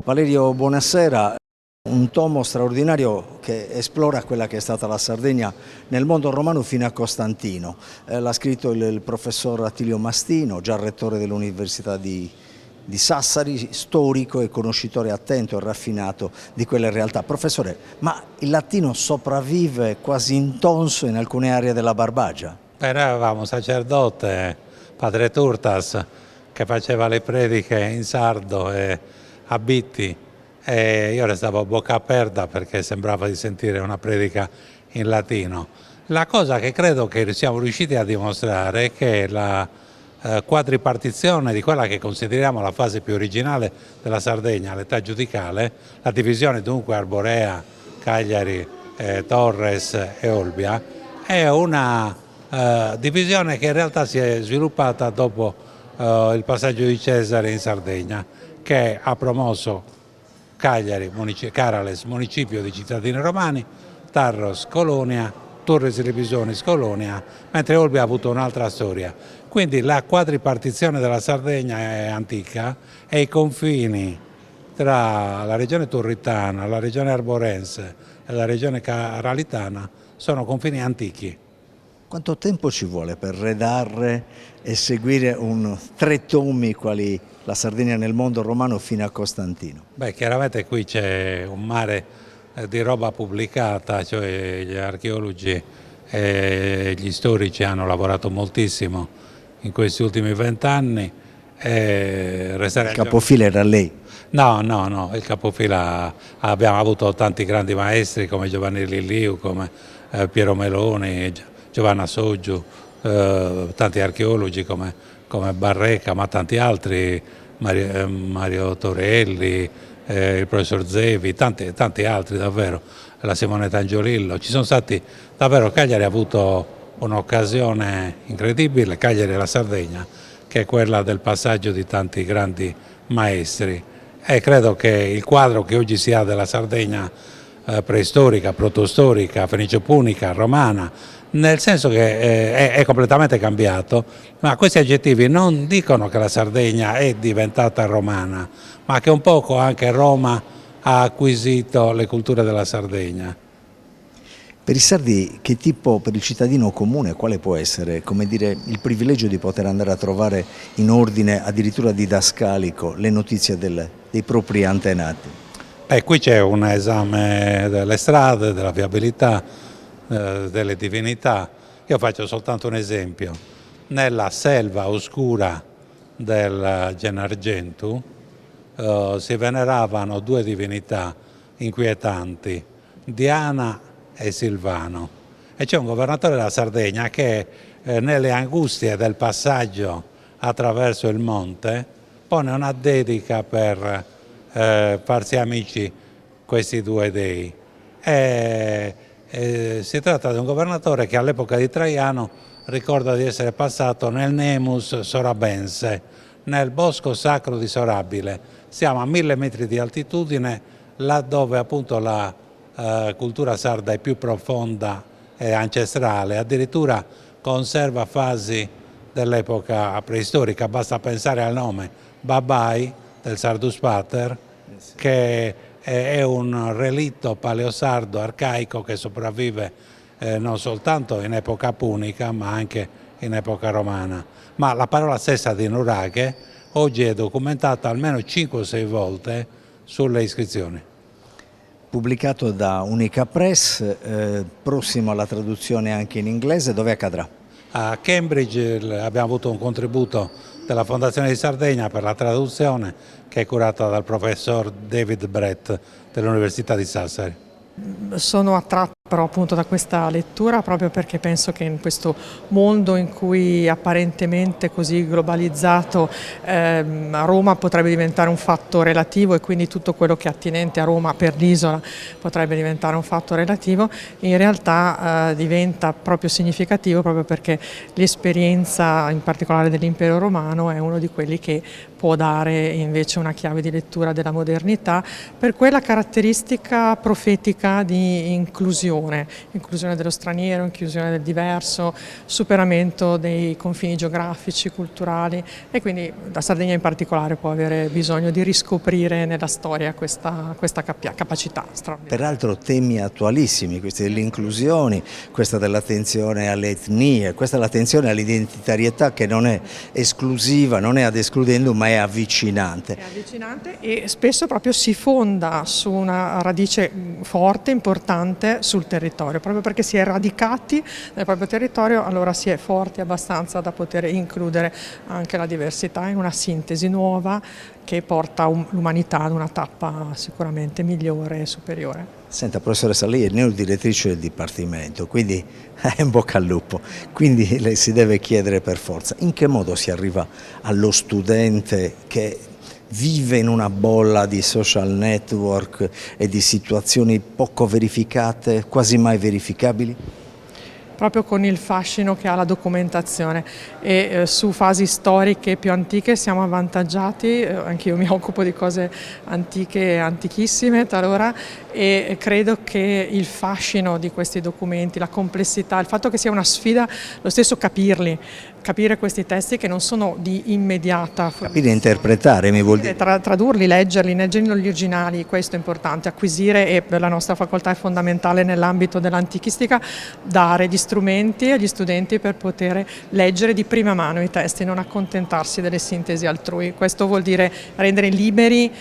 Valerio, buonasera. Un tomo straordinario che esplora quella che è stata la Sardegna nel mondo romano fino a Costantino. L'ha scritto il professor Attilio Mastino, già rettore dell'Università di Sassari, storico e conoscitore attento e raffinato di quelle realtà. Professore, ma il latino sopravvive quasi intonso in alcune aree della Barbagia? Noi avevamo un sacerdote, padre Turtas, che faceva le prediche in sardo e a Bitti, e io restavo a bocca aperta perché sembrava di sentire una predica in latino. La cosa che credo che siamo riusciti a dimostrare è che la quadripartizione di quella che consideriamo la fase più originale della Sardegna, l'età giudicale, la divisione dunque Arborea, Cagliari, Torres e Olbia, è una divisione che in realtà si è sviluppata dopo il passaggio di Cesare in Sardegna, che ha promosso Cagliari, Carales, municipio di cittadini romani, Tarros, Colonia, Turris Ripisonis, Colonia, mentre Olbia ha avuto un'altra storia. Quindi la quadripartizione della Sardegna è antica e i confini tra la regione turritana, la regione arborense e la regione caralitana sono confini antichi. Quanto tempo ci vuole per redarre e seguire 3 tomi quali la Sardegna nel mondo romano fino a Costantino? Beh, chiaramente qui c'è un mare di roba pubblicata, cioè gli archeologi e gli storici hanno lavorato moltissimo in questi ultimi 20 anni. Il capofila era lei? No, il capofila abbiamo avuto tanti grandi maestri come Giovanni Lilliu, come Piero Meloni, Giovanna Soggiu, tanti archeologi come Barreca, ma tanti altri, Mario Torelli, il professor Zevi, tanti altri davvero, la Simonetta Angiolillo. Ci sono stati davvero, Cagliari ha avuto un'occasione incredibile, Cagliari e la Sardegna, che è quella del passaggio di tanti grandi maestri, e credo che il quadro che oggi si ha della Sardegna preistorica, protostorica, fenicio-punica, romana, nel senso che è completamente cambiato, ma questi aggettivi non dicono che la Sardegna è diventata romana, ma che un poco anche Roma ha acquisito le culture della Sardegna. Per i sardi, che tipo, per il cittadino comune, quale può essere, come dire, il privilegio di poter andare a trovare in ordine addirittura didascalico le notizie dei propri antenati? Qui c'è un esame delle strade, della viabilità, delle divinità. Io faccio soltanto un esempio. Nella selva oscura del Gennargentu si veneravano due divinità inquietanti, Diana e Silvano. E c'è un governatore della Sardegna che nelle angustie del passaggio attraverso il monte pone una dedica per farsi amici questi due dei. Si tratta di un governatore che all'epoca di Traiano ricorda di essere passato nel Nemus Sorabense, nel bosco sacro di Sorabile. Siamo a 1000 metri di altitudine, laddove appunto la cultura sarda è più profonda e ancestrale, addirittura conserva fasi dell'epoca preistorica. Basta pensare al nome Babai del Sardus Pater, che è un relitto paleosardo arcaico che sopravvive non soltanto in epoca punica ma anche in epoca romana. Ma la parola stessa di nuraghe oggi è documentata almeno 5 o 6 volte sulle iscrizioni. Pubblicato da Unica Press, prossimo alla traduzione anche in inglese, dove accadrà? A Cambridge abbiamo avuto un contributo della Fondazione di Sardegna per la traduzione, che è curata dal professor David Brett dell'Università di Sassari. Sono attratto però appunto da questa lettura proprio perché penso che in questo mondo in cui apparentemente così globalizzato Roma potrebbe diventare un fatto relativo e quindi tutto quello che è attinente a Roma per l'isola potrebbe diventare un fatto relativo, in realtà diventa proprio significativo proprio perché l'esperienza in particolare dell'impero romano è uno di quelli che può dare invece una chiave di lettura della modernità per quella caratteristica profetica di inclusione dello straniero, inclusione del diverso, superamento dei confini geografici, culturali, e quindi la Sardegna in particolare può avere bisogno di riscoprire nella storia questa capacità straordinaria. Peraltro temi attualissimi, questi dell'inclusione, questa dell'attenzione alle etnie, questa dell'attenzione all'identitarietà che non è esclusiva, non è ad escludendum ma è avvicinante. È avvicinante e spesso proprio si fonda su una radice forte, importante sul territorio, proprio perché si è radicati nel proprio territorio, allora si è forti abbastanza da poter includere anche la diversità in una sintesi nuova che porta l'umanità ad una tappa sicuramente migliore e superiore. Senta professoressa, lei è neodirettrice del Dipartimento, quindi in bocca al lupo, quindi lei si deve chiedere per forza in che modo si arriva allo studente che vive in una bolla di social network e di situazioni poco verificate, quasi mai verificabili? Proprio con il fascino che ha la documentazione e su fasi storiche più antiche siamo avvantaggiati, anch'io mi occupo di cose antiche, antichissime talora, e credo che il fascino di questi documenti, la complessità, il fatto che sia una sfida, lo stesso capire questi testi che non sono di immediata. Capire e interpretare, mi vuol dire. Tradurli, leggerli negli originali, questo è importante, acquisire, e per la nostra facoltà è fondamentale nell'ambito dell'antichistica dare gli strumenti agli studenti per poter leggere di prima mano i testi, non accontentarsi delle sintesi altrui. Questo vuol dire rendere liberi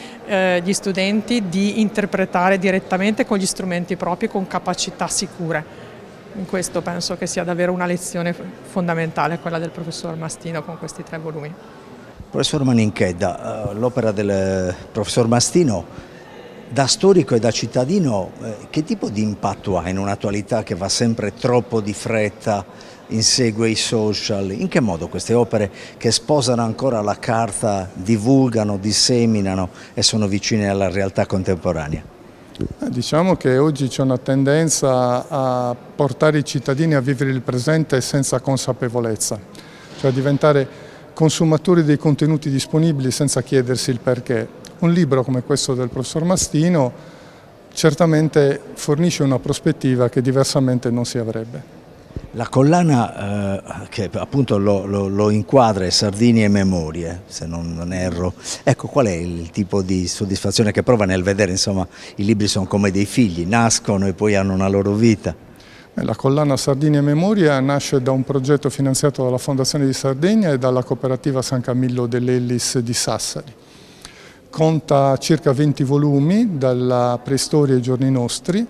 gli studenti di interpretare direttamente con gli strumenti propri, con capacità sicure. In questo penso che sia davvero una lezione fondamentale quella del professor Mastino con questi 3 volumi. Professor Maninchedda, l'opera del professor Mastino, da storico e da cittadino, che tipo di impatto ha in un'attualità che va sempre troppo di fretta, insegue i social? In che modo queste opere che sposano ancora la carta divulgano, disseminano e sono vicine alla realtà contemporanea? Diciamo che oggi c'è una tendenza a portare i cittadini a vivere il presente senza consapevolezza, cioè a diventare consumatori dei contenuti disponibili senza chiedersi il perché. Un libro come questo del professor Mastino certamente fornisce una prospettiva che diversamente non si avrebbe. La collana che appunto lo inquadra è Sardinia e Memorie, se non erro. Ecco, qual è il tipo di soddisfazione che prova nel vedere, insomma, i libri sono come dei figli, nascono e poi hanno una loro vita? La collana Sardinia e Memoria nasce da un progetto finanziato dalla Fondazione di Sardegna e dalla cooperativa San Camillo dell'Ellis di Sassari. Conta circa 20 volumi, dalla preistoria ai giorni nostri,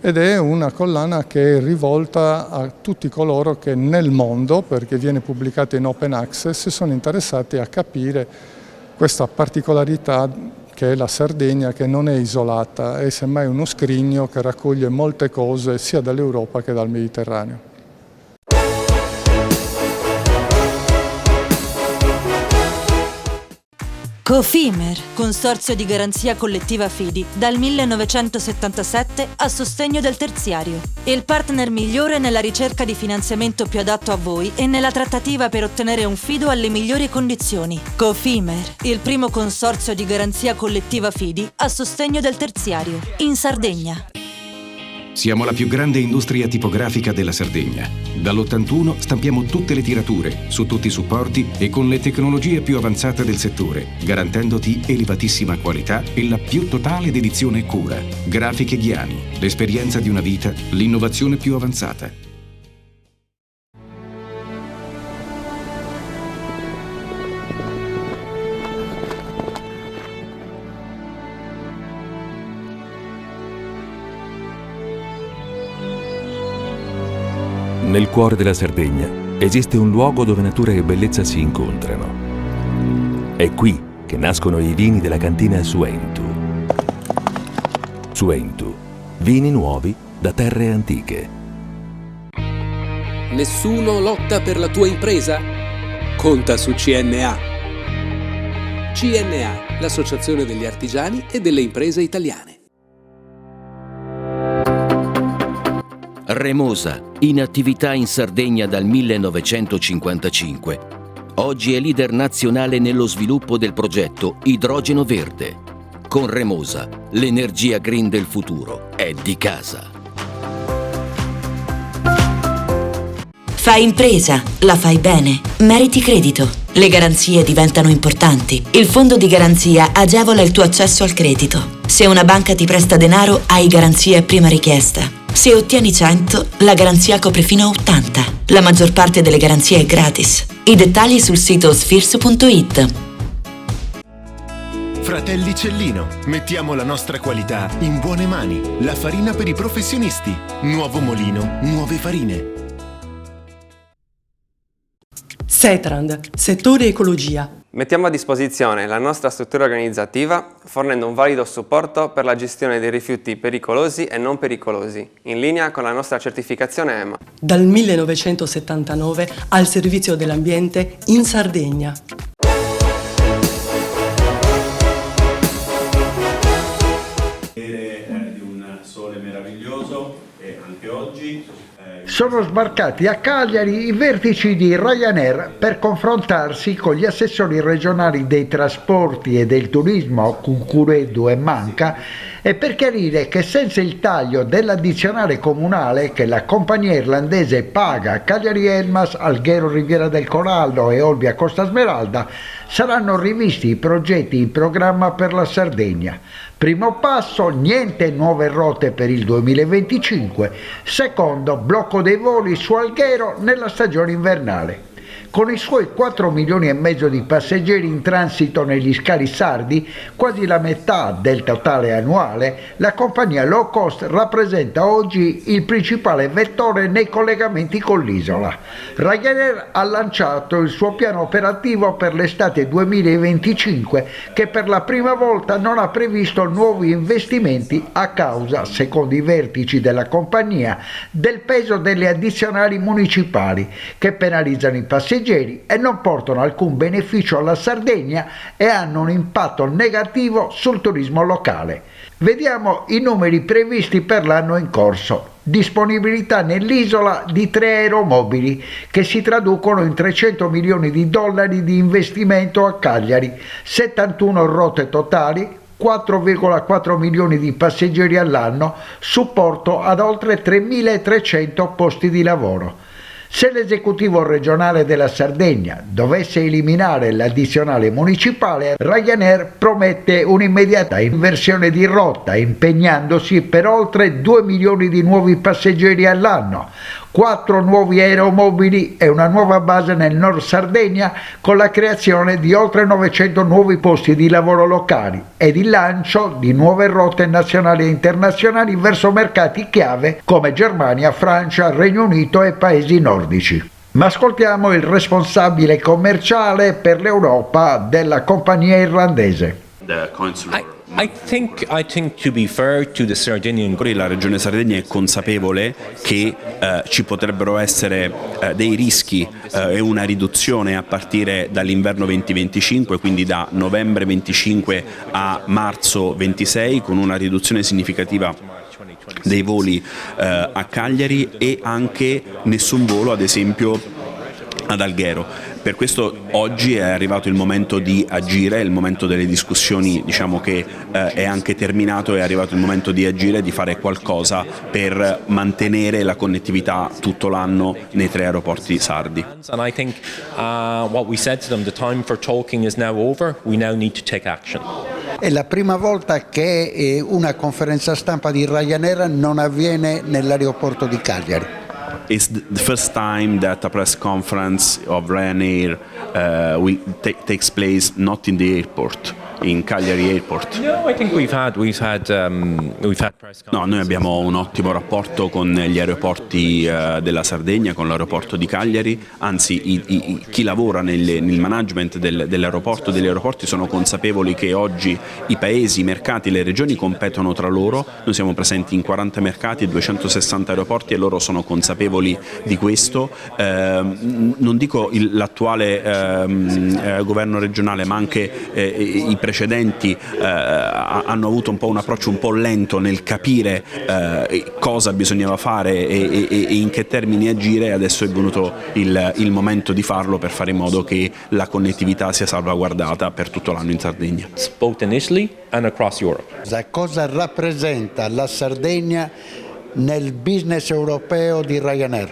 ed è una collana che è rivolta a tutti coloro che nel mondo, perché viene pubblicata in open access, sono interessati a capire questa particolarità che è la Sardegna, che non è isolata, è semmai uno scrigno che raccoglie molte cose sia dall'Europa che dal Mediterraneo. Cofimer, consorzio di garanzia collettiva Fidi, dal 1977 a sostegno del terziario. Il partner migliore nella ricerca di finanziamento più adatto a voi e nella trattativa per ottenere un fido alle migliori condizioni. Cofimer, il primo consorzio di garanzia collettiva Fidi a sostegno del terziario, in Sardegna. Siamo la più grande industria tipografica della Sardegna. Dall'81 stampiamo tutte le tirature, su tutti i supporti e con le tecnologie più avanzate del settore, garantendoti elevatissima qualità e la più totale dedizione e cura. Grafiche Ghiani, l'esperienza di una vita, l'innovazione più avanzata. Nel cuore della Sardegna esiste un luogo dove natura e bellezza si incontrano. È qui che nascono i vini della cantina Suentu. Suentu, vini nuovi da terre antiche. Nessuno lotta per la tua impresa? Conta su CNA. CNA, l'associazione degli artigiani e delle imprese italiane. Remosa, in attività in Sardegna dal 1955. Oggi è leader nazionale nello sviluppo del progetto Idrogeno Verde. Con Remosa, l'energia green del futuro è di casa. Fai impresa, la fai bene, meriti credito. Le garanzie diventano importanti. Il fondo di garanzia agevola il tuo accesso al credito. Se una banca ti presta denaro, hai garanzia a prima richiesta. Se ottieni 100, la garanzia copre fino a 80. La maggior parte delle garanzie è gratis. I dettagli sul sito sfirso.it. Fratelli Cellino, mettiamo la nostra qualità in buone mani. La farina per i professionisti. Nuovo mulino, nuove farine. Setrand, settore ecologia. Mettiamo a disposizione la nostra struttura organizzativa fornendo un valido supporto per la gestione dei rifiuti pericolosi e non pericolosi, in linea con la nostra certificazione EMA. Dal 1979 al servizio dell'ambiente in Sardegna. Di un sole meraviglioso e anche oggi sono sbarcati a Cagliari i vertici di Ryanair per confrontarsi con gli assessori regionali dei trasporti e del turismo, Cuncureddu e Manca, e per chiarire che senza il taglio dell'addizionale comunale che la compagnia irlandese paga a Cagliari Elmas, Alghero Riviera del Corallo e Olbia Costa Smeralda, saranno rivisti i progetti in programma per la Sardegna. Primo passo, niente nuove rotte per il 2025. Secondo, blocco dei voli su Alghero nella stagione invernale. Con i suoi 4 milioni e mezzo di passeggeri in transito negli scali sardi, quasi la metà del totale annuale, la compagnia low cost rappresenta oggi il principale vettore nei collegamenti con l'isola. Ryanair ha lanciato il suo piano operativo per l'estate 2025 che per la prima volta non ha previsto nuovi investimenti a causa, secondo i vertici della compagnia, del peso delle addizionali municipali che penalizzano i passeggeri e non portano alcun beneficio alla Sardegna e hanno un impatto negativo sul turismo locale. Vediamo i numeri previsti per l'anno in corso. Disponibilità nell'isola di 3 aeromobili che si traducono in 300 milioni di dollari di investimento a Cagliari, 71 rotte totali, 4,4 milioni di passeggeri all'anno, supporto ad oltre 3.300 posti di lavoro. Se l'esecutivo regionale della Sardegna dovesse eliminare l'addizionale municipale, Ryanair promette un'immediata inversione di rotta, impegnandosi per oltre 2 milioni di nuovi passeggeri all'anno, 4 nuovi aeromobili e una nuova base nel Nord Sardegna con la creazione di oltre 900 nuovi posti di lavoro locali ed il lancio di nuove rotte nazionali e internazionali verso mercati chiave come Germania, Francia, Regno Unito e paesi nordici. Ma ascoltiamo il responsabile commerciale per l'Europa della compagnia irlandese. I think to be fair to the Sardinian... La Regione Sardegna è consapevole che ci potrebbero essere dei rischi e una riduzione a partire dall'inverno 2025, quindi da novembre 25 a marzo 26, con una riduzione significativa dei voli a Cagliari e anche nessun volo ad esempio ad Alghero. Per questo oggi è arrivato il momento di agire, il momento delle discussioni diciamo che è anche terminato, è arrivato il momento di agire e di fare qualcosa per mantenere la connettività tutto l'anno nei 3 aeroporti sardi. And I think what we said to them, the time for talking is now over, we now need to take action. È la prima volta che una conferenza stampa di Ryanair non avviene nell'aeroporto di Cagliari. It's the first time that a press conference of Ryanair takes place not in the airport, in Cagliari Airport. No, I think we've had press conferences. No, noi abbiamo un ottimo rapporto con gli aeroporti della Sardegna, con l'aeroporto di Cagliari, anzi chi lavora nel management degli aeroporti sono consapevoli che oggi i paesi, i mercati, le regioni competono tra loro. Noi siamo presenti in 40 mercati e 260 aeroporti e loro sono consapevoli di questo. Non dico l'attuale governo regionale, ma anche i precedenti hanno avuto un po' un approccio un po' lento nel capire cosa bisognava fare e in che termini agire. Adesso è venuto il momento di farlo per fare in modo che la connettività sia salvaguardata per tutto l'anno in Sardegna. Both in Italy and across Europe. Cosa rappresenta la Sardegna nel business europeo di Ryanair?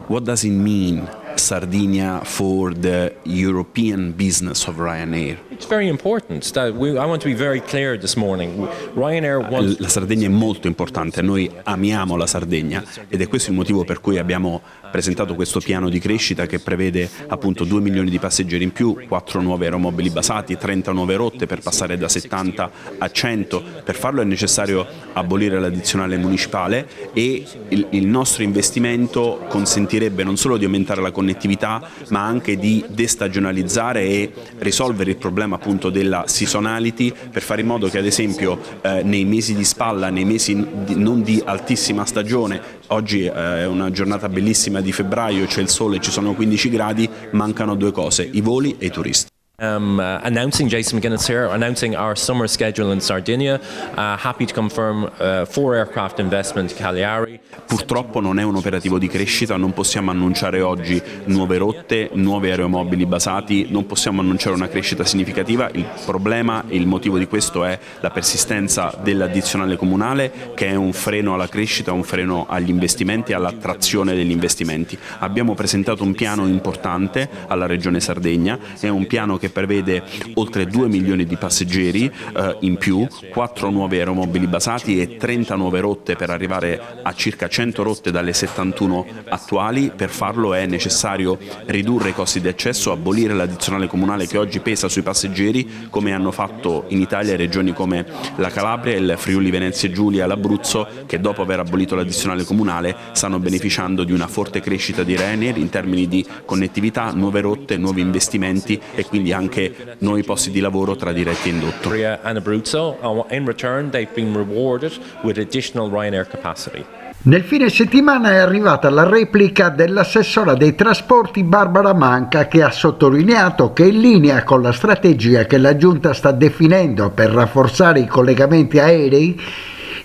What does it mean, Sardinia, for the European business of Ryanair? It's very important. I want to be very clear this morning. Ryanair wants... La Sardegna è molto importante, noi amiamo la Sardegna ed è questo il motivo per cui abbiamo presentato questo piano di crescita che prevede appunto 2 milioni di passeggeri in più, 4 nuovi aeromobili basati, 30 nuove rotte per passare da 70 a 100. Per farlo è necessario abolire l'addizionale municipale e il nostro investimento consentirebbe non solo di aumentare la connettività ma anche di destagionalizzare e risolvere il problema appunto della seasonality, per fare in modo che ad esempio nei mesi di spalla, nei mesi non di altissima stagione, oggi è una giornata bellissima di febbraio, c'è il sole, ci sono 15 gradi, mancano 2 cose, i voli e i turisti. Announcing Jason McGuinness here, announcing our summer schedule in Sardinia. Happy to confirm 4 aircraft investment Cagliari. Purtroppo non è un operativo di crescita, non possiamo annunciare oggi nuove rotte, nuovi aeromobili basati, non possiamo annunciare una crescita significativa. Il problema e il motivo di questo è la persistenza dell'addizionale comunale, che è un freno alla crescita, un freno agli investimenti e all'attrazione degli investimenti. Abbiamo presentato un piano importante alla Regione Sardegna, è un piano che prevede oltre 2 milioni di passeggeri in più, 4 nuovi aeromobili basati e 30 nuove rotte per arrivare a circa 100 rotte dalle 71 attuali. Per farlo è necessario ridurre i costi di accesso, abolire l'addizionale comunale che oggi pesa sui passeggeri, come hanno fatto in Italia regioni come la Calabria, il Friuli Venezia Giulia, l'Abruzzo, che dopo aver abolito l'addizionale comunale stanno beneficiando di una forte crescita di Ryanair in termini di connettività, nuove rotte, nuovi investimenti e quindi anche nuovi posti di lavoro tra diretti e indotto. In return they've been rewarded with additional Ryanair capacity. Nel fine settimana è arrivata la replica dell'assessora dei trasporti Barbara Manca, che ha sottolineato che in linea con la strategia che la Giunta sta definendo per rafforzare i collegamenti aerei,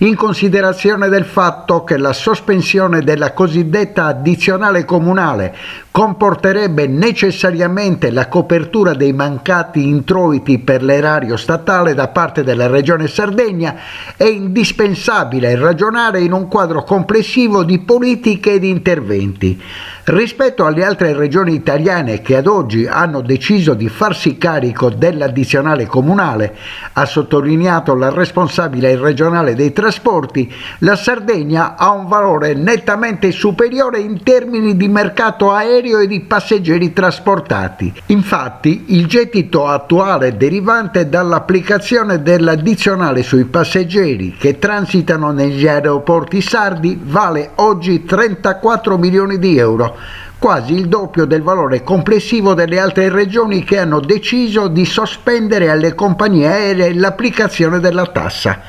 in considerazione del fatto che la sospensione della cosiddetta addizionale comunale comporterebbe necessariamente la copertura dei mancati introiti per l'erario statale da parte della Regione Sardegna, è indispensabile ragionare in un quadro complessivo di politiche e di interventi. Rispetto alle altre regioni italiane che ad oggi hanno deciso di farsi carico dell'addizionale comunale, ha sottolineato la responsabile regionale dei trasporti, la Sardegna ha un valore nettamente superiore in termini di mercato aereo e di passeggeri trasportati. Infatti, il gettito attuale derivante dall'applicazione dell'addizionale sui passeggeri che transitano negli aeroporti sardi vale oggi 34 milioni di euro, quasi il doppio del valore complessivo delle altre regioni che hanno deciso di sospendere alle compagnie aeree l'applicazione della tassa.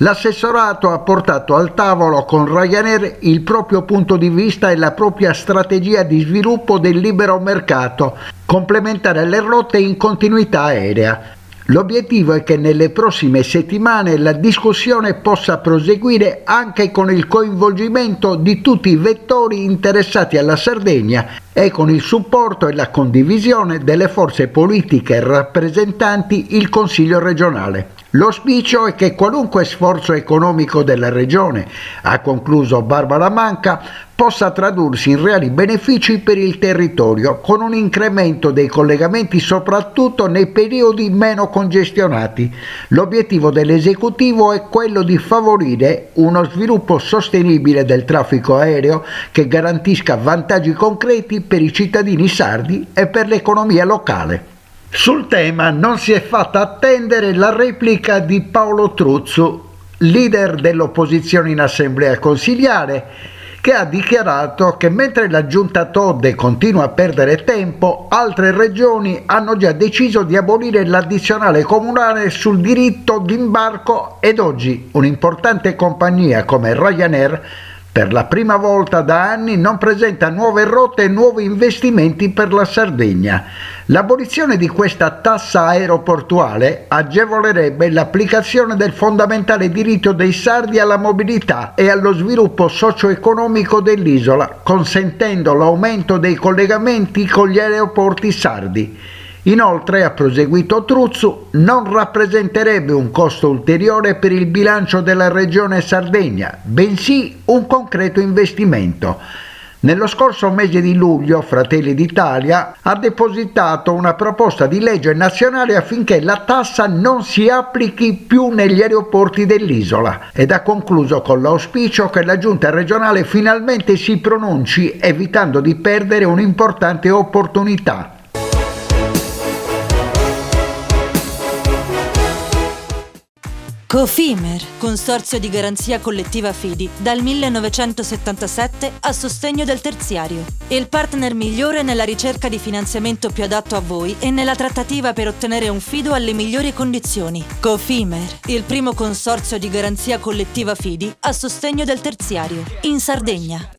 L'assessorato ha portato al tavolo con Ryanair il proprio punto di vista e la propria strategia di sviluppo del libero mercato, complementare alle rotte in continuità aerea. L'obiettivo è che nelle prossime settimane la discussione possa proseguire anche con il coinvolgimento di tutti i vettori interessati alla Sardegna e con il supporto e la condivisione delle forze politiche rappresentanti il Consiglio regionale. L'auspicio è che qualunque sforzo economico della Regione, ha concluso Barbara Manca, possa tradursi in reali benefici per il territorio, con un incremento dei collegamenti soprattutto nei periodi meno congestionati. L'obiettivo dell'esecutivo è quello di favorire uno sviluppo sostenibile del traffico aereo che garantisca vantaggi concreti per i cittadini sardi e per l'economia locale. Sul tema non si è fatta attendere la replica di Paolo Truzzu, leader dell'opposizione in assemblea consiliare, che ha dichiarato che mentre la giunta Todde continua a perdere tempo, altre regioni hanno già deciso di abolire l'addizionale comunale sul diritto d'imbarco ed oggi un'importante compagnia come Ryanair per la prima volta da anni non presenta nuove rotte e nuovi investimenti per la Sardegna. L'abolizione di questa tassa aeroportuale agevolerebbe l'applicazione del fondamentale diritto dei sardi alla mobilità e allo sviluppo socio-economico dell'isola, consentendo l'aumento dei collegamenti con gli aeroporti sardi. Inoltre, ha proseguito Truzzu, non rappresenterebbe un costo ulteriore per il bilancio della regione Sardegna, bensì un concreto investimento. Nello scorso mese di luglio Fratelli d'Italia ha depositato una proposta di legge nazionale affinché la tassa non si applichi più negli aeroporti dell'isola ed ha concluso con l'auspicio che la giunta regionale finalmente si pronunci, evitando di perdere un'importante opportunità. Cofimer, consorzio di garanzia collettiva Fidi, dal 1977 a sostegno del terziario. Il partner migliore nella ricerca di finanziamento più adatto a voi e nella trattativa per ottenere un fido alle migliori condizioni. Cofimer, il primo consorzio di garanzia collettiva Fidi a sostegno del terziario, in Sardegna.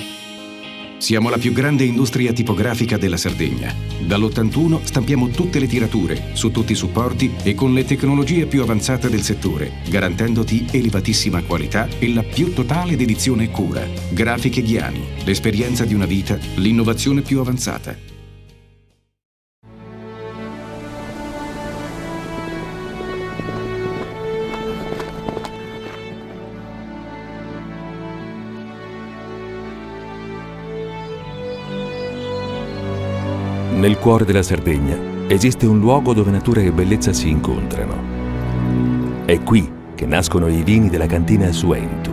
Siamo la più grande industria tipografica della Sardegna. Dall'81 stampiamo tutte le tirature, su tutti i supporti e con le tecnologie più avanzate del settore, garantendoti elevatissima qualità e la più totale dedizione e cura. Grafiche Ghiani, l'esperienza di una vita, l'innovazione più avanzata. Nel cuore della Sardegna esiste un luogo dove natura e bellezza si incontrano. È qui che nascono i vini della cantina Suentu.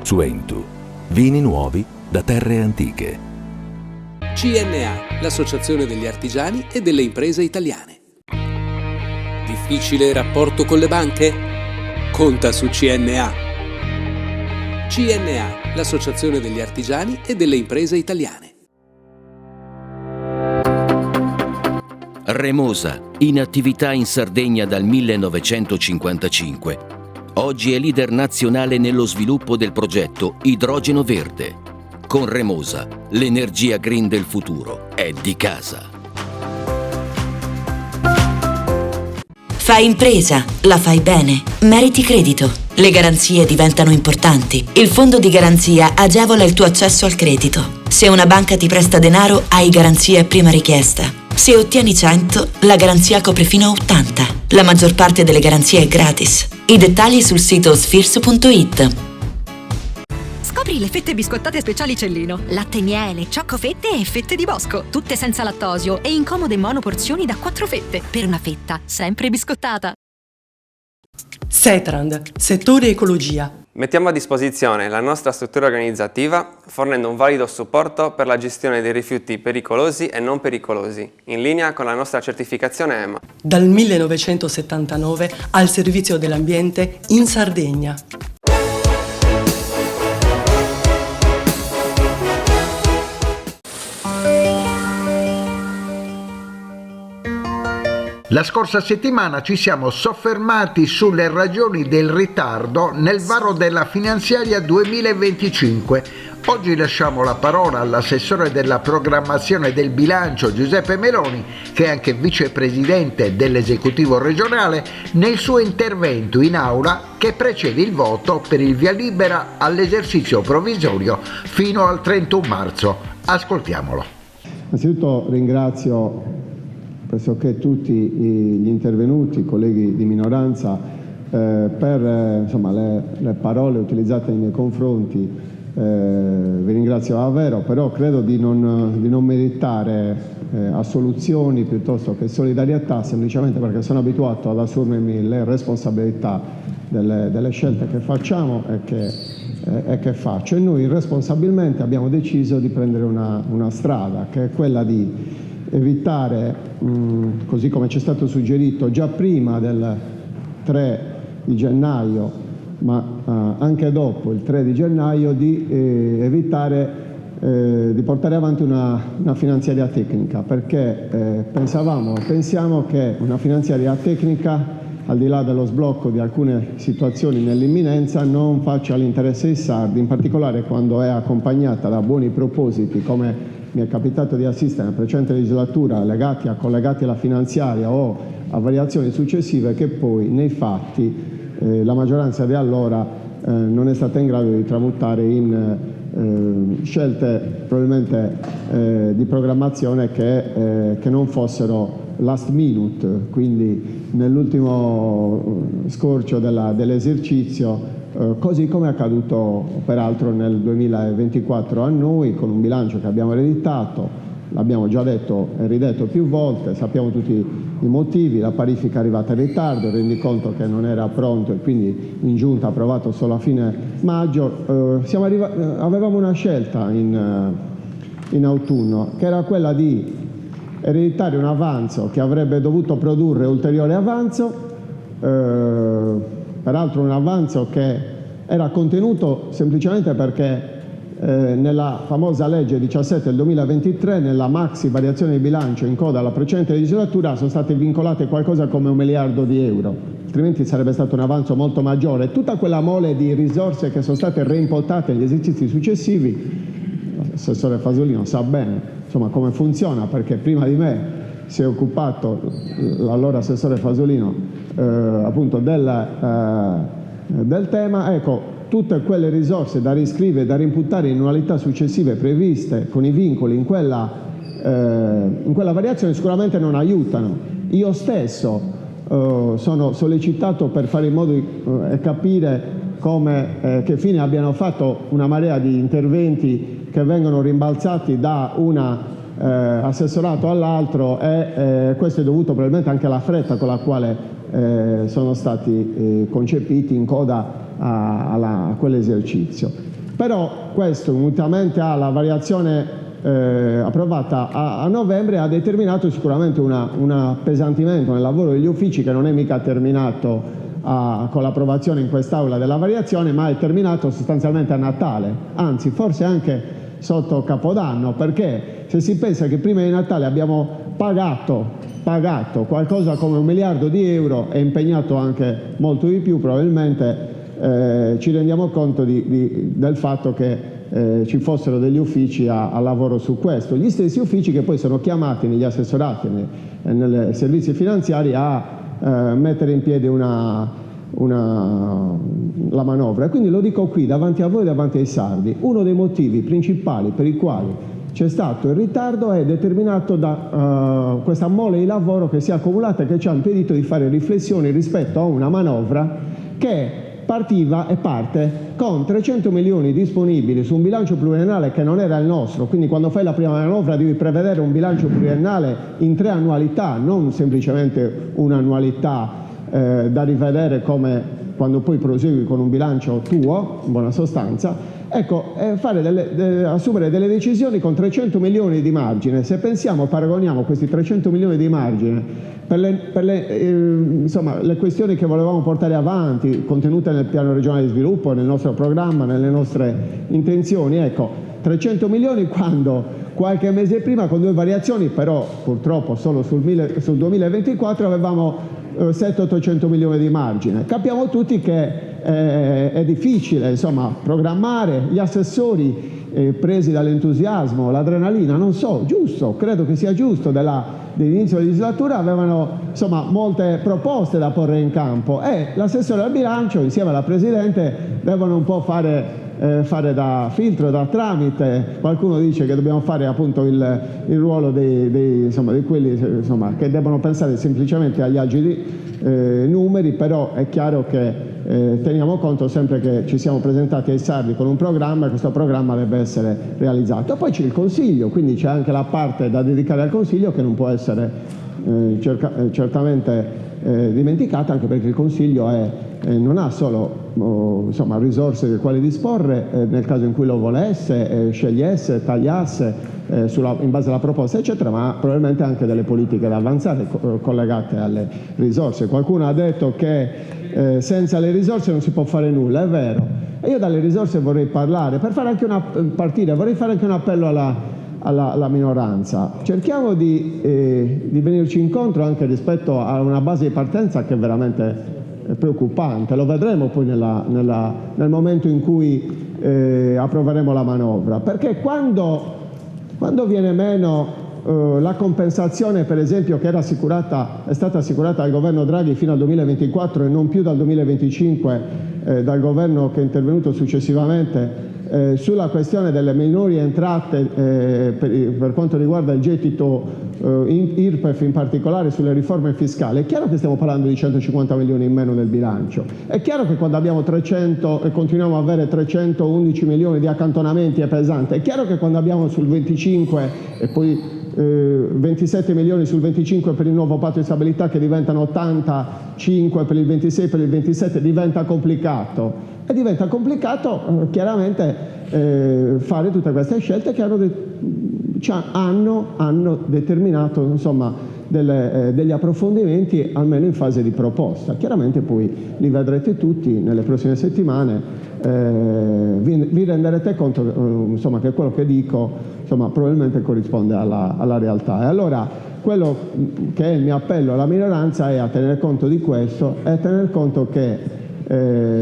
Suentu, vini nuovi da terre antiche. CNA, l'associazione degli artigiani e delle imprese italiane. Difficile rapporto con le banche? Conta su CNA. CNA, l'associazione degli artigiani e delle imprese italiane. Remosa, in attività in Sardegna dal 1955. Oggi è leader nazionale nello sviluppo del progetto Idrogeno Verde. Con Remosa, l'energia green del futuro è di casa. Fai impresa, la fai bene, meriti credito. Le garanzie diventano importanti. Il fondo di garanzia agevola il tuo accesso al credito. Se una banca ti presta denaro, hai garanzia a prima richiesta. Se ottieni 100, la garanzia copre fino a 80. La maggior parte delle garanzie è gratis. I dettagli sul sito sfirso.it. Scopri le fette biscottate speciali Cellino. Latte e miele, ciocco-fette e fette di bosco. Tutte senza lattosio e in comode monoporzioni da 4 fette. Per una fetta sempre biscottata. Setrand, settore ecologia. Mettiamo a disposizione la nostra struttura organizzativa fornendo un valido supporto per la gestione dei rifiuti pericolosi e non pericolosi, in linea con la nostra certificazione EMA. Dal 1979 al servizio dell'ambiente in Sardegna. La scorsa settimana ci siamo soffermati sulle ragioni del ritardo nel varo della finanziaria 2025. Oggi lasciamo la parola all'assessore della programmazione del bilancio Giuseppe Meloni, che è anche vicepresidente dell'esecutivo regionale, nel suo intervento in aula che precede il voto per il via libera all'esercizio provvisorio fino al 31 marzo. Ascoltiamolo. Innanzitutto ringrazio pressoché tutti gli intervenuti, colleghi di minoranza, per insomma, le parole utilizzate nei miei confronti. Vi ringrazio davvero, però credo di non meritare assoluzioni piuttosto che solidarietà, semplicemente perché sono abituato ad assumermi le responsabilità delle scelte che facciamo e che faccio. E noi responsabilmente abbiamo deciso di prendere una strada, che è quella di evitare, così come ci è stato suggerito già prima del 3 di gennaio, ma anche dopo il 3 di gennaio, di evitare di portare avanti una finanziaria tecnica, perché pensiamo che una finanziaria tecnica, al di là dello sblocco di alcune situazioni nell'imminenza, non faccia l'interesse dei sardi, in particolare quando è accompagnata da buoni propositi, come mi è capitato di assistere nella precedente legislatura, collegati alla finanziaria o a variazioni successive, che poi nei fatti la maggioranza di allora non è stata in grado di tramutare in scelte probabilmente di programmazione che non fossero last minute, quindi nell'ultimo scorcio dell'esercizio, così come è accaduto peraltro nel 2024 a noi, con un bilancio che abbiamo ereditato, l'abbiamo già detto e ridetto più volte, sappiamo tutti i motivi, la parifica è arrivata in ritardo, il rendiconto che non era pronto e quindi in giunta approvato solo a fine maggio. Avevamo una scelta in autunno, che era quella di ereditare un avanzo che avrebbe dovuto produrre ulteriore avanzo, peraltro un avanzo che era contenuto semplicemente perché nella famosa legge 17 del 2023, nella maxi variazione di bilancio in coda alla precedente legislatura, sono state vincolate qualcosa come 1 miliardo di euro, altrimenti sarebbe stato un avanzo molto maggiore. Tutta quella mole di risorse che sono state reimportate negli esercizi successivi, l'assessore Fasolino sa bene insomma come funziona, perché prima di me si è occupato l'allora assessore Fasolino appunto del tema. Ecco, tutte quelle risorse da riscrivere e da reimputare in annualità successive previste con i vincoli in quella variazione sicuramente non aiutano. Io stesso sono sollecitato per fare in modo di capire che fine abbiano fatto una marea di interventi che vengono rimbalzati da un assessorato all'altro, e questo è dovuto probabilmente anche alla fretta con la quale sono stati concepiti in coda a quell'esercizio. Però questo, unitamente alla variazione approvata a novembre, ha determinato sicuramente un appesantimento nel lavoro degli uffici, che non è mica terminato con l'approvazione in quest'Aula della variazione, ma è terminato sostanzialmente a Natale, anzi forse anche sotto Capodanno, perché se si pensa che prima di Natale abbiamo pagato qualcosa come 1 miliardo di euro e impegnato anche molto di più, probabilmente ci rendiamo conto del fatto che ci fossero degli uffici a lavoro su questo, gli stessi uffici che poi sono chiamati negli assessorati e nei servizi finanziari a mettere in piedi una la manovra. E quindi lo dico qui davanti a voi, davanti ai sardi, uno dei motivi principali per i quali c'è stato il ritardo è determinato da questa mole di lavoro che si è accumulata e che ci ha impedito di fare riflessioni rispetto a una manovra che partiva e parte con 300 milioni disponibili su un bilancio pluriennale che non era il nostro. Quindi quando fai la prima manovra devi prevedere un bilancio pluriennale in 3 annualità, non semplicemente un'annualità da rivedere come quando poi prosegui con un bilancio tuo, in buona sostanza. Ecco, assumere delle decisioni con 300 milioni di margine. Se pensiamo, paragoniamo questi 300 milioni di margine per le questioni che volevamo portare avanti, contenute nel piano regionale di sviluppo, nel nostro programma, nelle nostre intenzioni, ecco, 300 milioni quando qualche mese prima, con 2 variazioni, però purtroppo solo sul 2024 avevamo 700-800 milioni di margine. Capiamo tutti che è difficile, insomma, programmare. Gli assessori presi dall'entusiasmo, l'adrenalina, non so, giusto, credo che sia giusto, dell'inizio legislatura avevano, insomma, molte proposte da porre in campo e l'assessore al bilancio insieme alla Presidente devono un po' fare da filtro, da tramite. Qualcuno dice che dobbiamo fare appunto il ruolo di quelli, insomma, che devono pensare semplicemente agli agili numeri, però è chiaro che teniamo conto sempre che ci siamo presentati ai sardi con un programma e questo programma deve essere realizzato. E poi c'è il Consiglio, quindi c'è anche la parte da dedicare al Consiglio che non può essere certamente dimenticata, anche perché il Consiglio non ha solo risorse di quali disporre nel caso in cui lo volesse, scegliesse, tagliasse in base alla proposta eccetera, ma probabilmente anche delle politiche da avanzare collegate alle risorse. Qualcuno ha detto che senza le risorse non si può fare nulla, è vero, e io dalle risorse vorrei parlare, per fare anche vorrei fare anche un appello alla minoranza. Cerchiamo di venirci incontro anche rispetto a una base di partenza che è veramente preoccupante. Lo vedremo poi nel momento in cui approveremo la manovra, perché quando viene meno la compensazione, per esempio, che è stata assicurata dal governo Draghi fino al 2024 e non più dal 2025 dal governo che è intervenuto successivamente, sulla questione delle minori entrate per quanto riguarda il gettito IRPEF, in particolare sulle riforme fiscali, è chiaro che stiamo parlando di 150 milioni in meno nel bilancio. È chiaro che quando abbiamo 300 e continuiamo a avere 311 milioni di accantonamenti è pesante. È chiaro che quando abbiamo sul 25 e poi 27 milioni sul 25 per il nuovo patto di stabilità, che diventano 85 per il 26, per il 27, diventa complicato. E diventa complicato chiaramente fare tutte queste scelte che hanno determinato, insomma, degli approfondimenti almeno in fase di proposta. Chiaramente poi li vedrete tutti nelle prossime settimane, vi renderete conto insomma, che quello che dico, insomma, probabilmente corrisponde alla realtà. E allora quello che è il mio appello alla minoranza è a tenere conto di questo e a tener conto che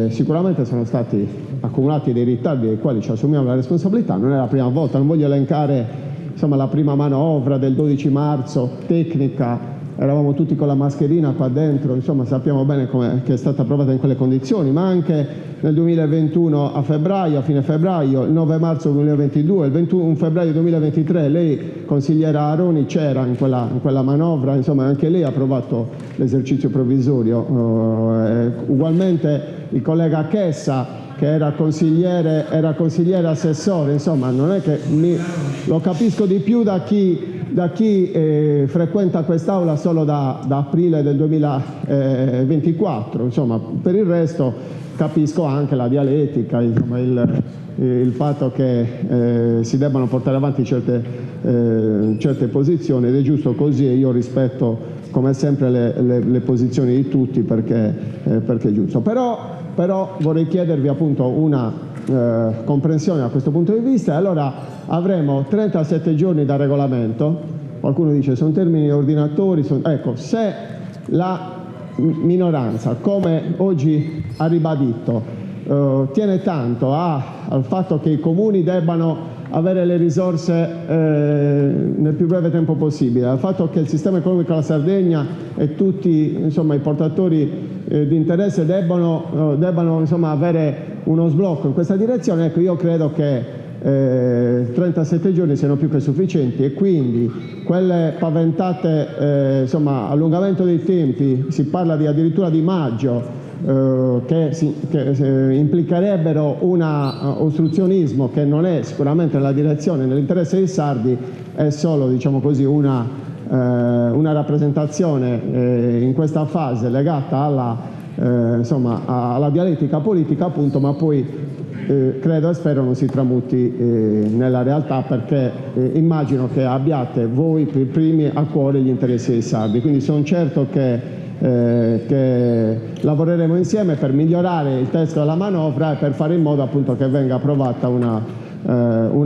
sicuramente sono stati accumulati dei ritardi dei quali ci assumiamo la responsabilità. Non è la prima volta, non voglio elencare, insomma, la prima manovra del 12 marzo tecnica, eravamo tutti con la mascherina qua dentro, insomma sappiamo bene che è stata approvata in quelle condizioni, ma anche nel 2021 a fine febbraio, il 9 marzo 2022, il 21 febbraio 2023 lei, consigliera Aroni, c'era in quella manovra, insomma anche lei ha approvato l'esercizio provvisorio. Ugualmente il collega Chessa, che era consigliere assessore, insomma non è che lo capisco di più da chi frequenta quest'aula solo da aprile del 2024, insomma per il resto capisco anche la dialettica, insomma, il fatto che si debbano portare avanti certe posizioni, ed è giusto così, e io rispetto come sempre le posizioni di tutti perché è giusto. Però vorrei chiedervi appunto una comprensione da questo punto di vista, e allora avremo 37 giorni da regolamento. Qualcuno dice sono termini ordinatori, ecco, se la minoranza, come oggi ha ribadito, tiene tanto al fatto che i comuni debbano avere le risorse nel più breve tempo possibile. Il fatto che il sistema economico della Sardegna e tutti i portatori di interesse debbano avere uno sblocco in questa direzione, ecco, io credo che 37 giorni siano più che sufficienti, e quindi quelle paventate allungamento dei tempi, si parla addirittura di maggio, che implicherebbero un ostruzionismo che non è sicuramente nella direzione, nell'interesse dei sardi, è solo una rappresentazione in questa fase legata alla dialettica politica, appunto, ma poi credo e spero non si tramuti nella realtà, perché immagino che abbiate voi per primi a cuore gli interessi dei sardi, quindi sono certo che lavoreremo insieme per migliorare il testo della manovra e per fare in modo, appunto, che venga approvata una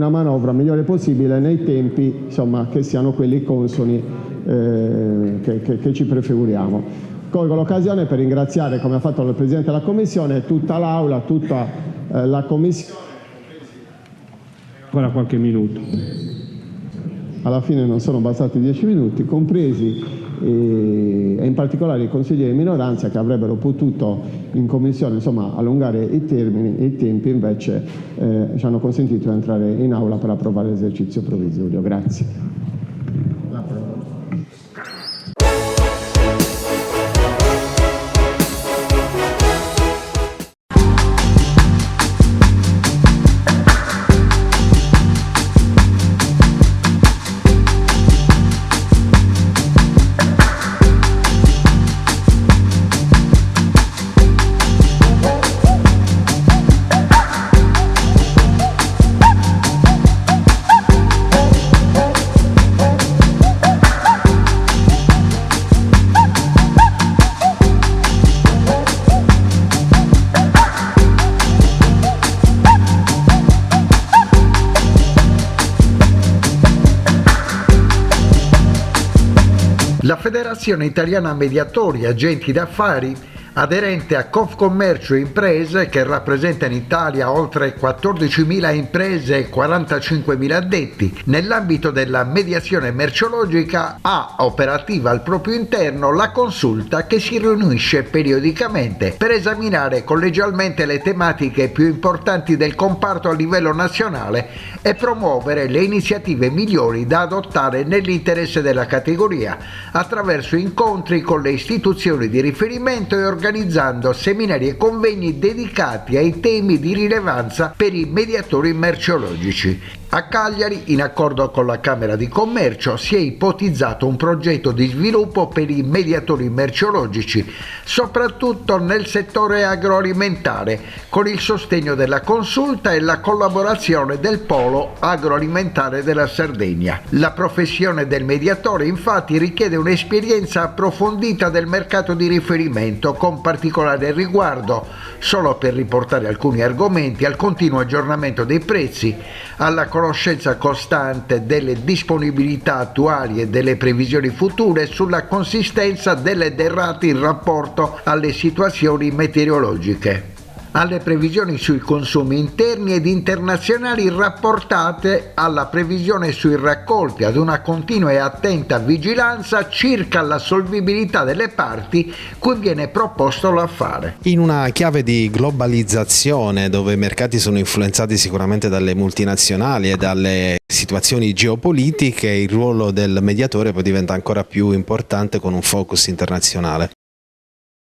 manovra migliore possibile nei tempi, che siano quelli consoni che ci prefiguriamo. Colgo l'occasione per ringraziare, come ha fatto il Presidente della Commissione, tutta l'Aula, tutta la Commissione. Ancora qualche minuto. Alla fine non sono bastati 10 minuti, compresi e in particolare i consiglieri di minoranza, che avrebbero potuto in Commissione allungare i termini, e i tempi invece ci hanno consentito di entrare in Aula per approvare l'esercizio provvisorio. Grazie. La Federazione Italiana Mediatori Agenti d'Affari, aderente a Confcommercio Imprese, che rappresenta in Italia oltre 14.000 imprese e 45.000 addetti, nell'ambito della mediazione merceologica ha operativa al proprio interno la consulta, che si riunisce periodicamente per esaminare collegialmente le tematiche più importanti del comparto a livello nazionale e promuovere le iniziative migliori da adottare nell'interesse della categoria, attraverso incontri con le istituzioni di riferimento e organizzando seminari e convegni dedicati ai temi di rilevanza per i mediatori merceologici. A Cagliari, in accordo con la Camera di Commercio, si è ipotizzato un progetto di sviluppo per i mediatori merceologici, soprattutto nel settore agroalimentare, con il sostegno della consulta e la collaborazione del Polo Agroalimentare della Sardegna. La professione del mediatore, infatti, richiede un'esperienza approfondita del mercato di riferimento, con particolare riguardo, solo per riportare alcuni argomenti, al continuo aggiornamento dei prezzi, alla conoscenza costante delle disponibilità attuali e delle previsioni future sulla consistenza delle derrate in rapporto alle situazioni meteorologiche, alle previsioni sui consumi interni ed internazionali rapportate alla previsione sui raccolti, ad una continua e attenta vigilanza circa la solvibilità delle parti cui viene proposto l'affare. In una chiave di globalizzazione, dove i mercati sono influenzati sicuramente dalle multinazionali e dalle situazioni geopolitiche, il ruolo del mediatore poi diventa ancora più importante, con un focus internazionale.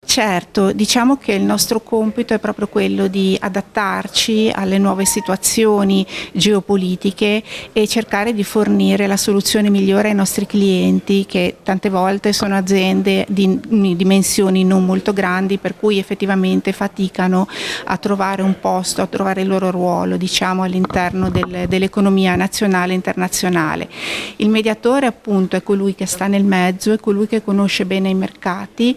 Certo, diciamo che il nostro compito è proprio quello di adattarci alle nuove situazioni geopolitiche e cercare di fornire la soluzione migliore ai nostri clienti, che tante volte sono aziende di dimensioni non molto grandi, per cui effettivamente faticano a trovare un posto, a trovare il loro ruolo, diciamo, all'interno dell'economia nazionale e internazionale. Il mediatore, appunto, è colui che sta nel mezzo, è colui che conosce bene i mercati,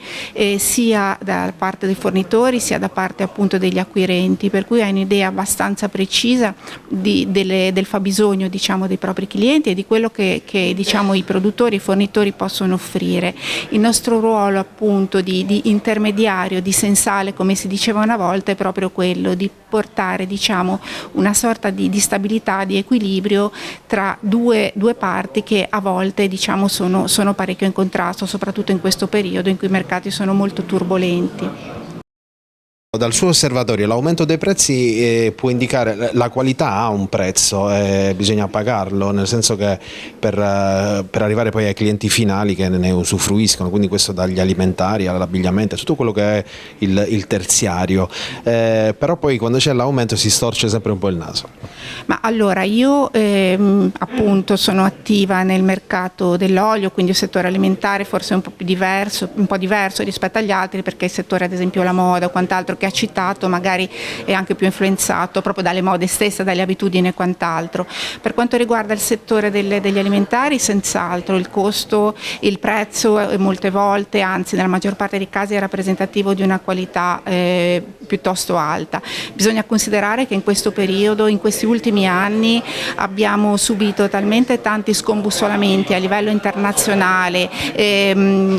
sia sia da parte dei fornitori sia da parte appunto degli acquirenti, per cui hai un'idea abbastanza precisa del fabbisogno, diciamo, dei propri clienti e di quello che diciamo, i produttori e i fornitori possono offrire. Il nostro ruolo appunto di intermediario, di sensale, come si diceva una volta, è proprio quello di portare, diciamo, una sorta di stabilità, di equilibrio tra due parti che a volte, diciamo, sono parecchio in contrasto, soprattutto in questo periodo in cui i mercati sono molto turbolenti. Dal suo osservatorio l'aumento dei prezzi può indicare la qualità ha un prezzo, bisogna pagarlo, nel senso che per arrivare poi ai clienti finali che ne usufruiscono, quindi questo dagli alimentari all'abbigliamento, tutto quello che è il terziario, però poi quando c'è l'aumento si storce sempre un po' il naso. Ma allora io appunto sono attiva nel mercato dell'olio, quindi il settore alimentare forse è un po' diverso rispetto agli altri, perché il settore ad esempio la moda o quant'altro che ha citato magari è anche più influenzato proprio dalle mode stesse, dalle abitudini e quant'altro. Per quanto riguarda il settore degli alimentari, senz'altro il costo, il prezzo molte volte, anzi nella maggior parte dei casi, è rappresentativo di una qualità piuttosto alta. Bisogna considerare che in questo periodo, in questi ultimi anni, abbiamo subito talmente tanti scombussolamenti a livello internazionale,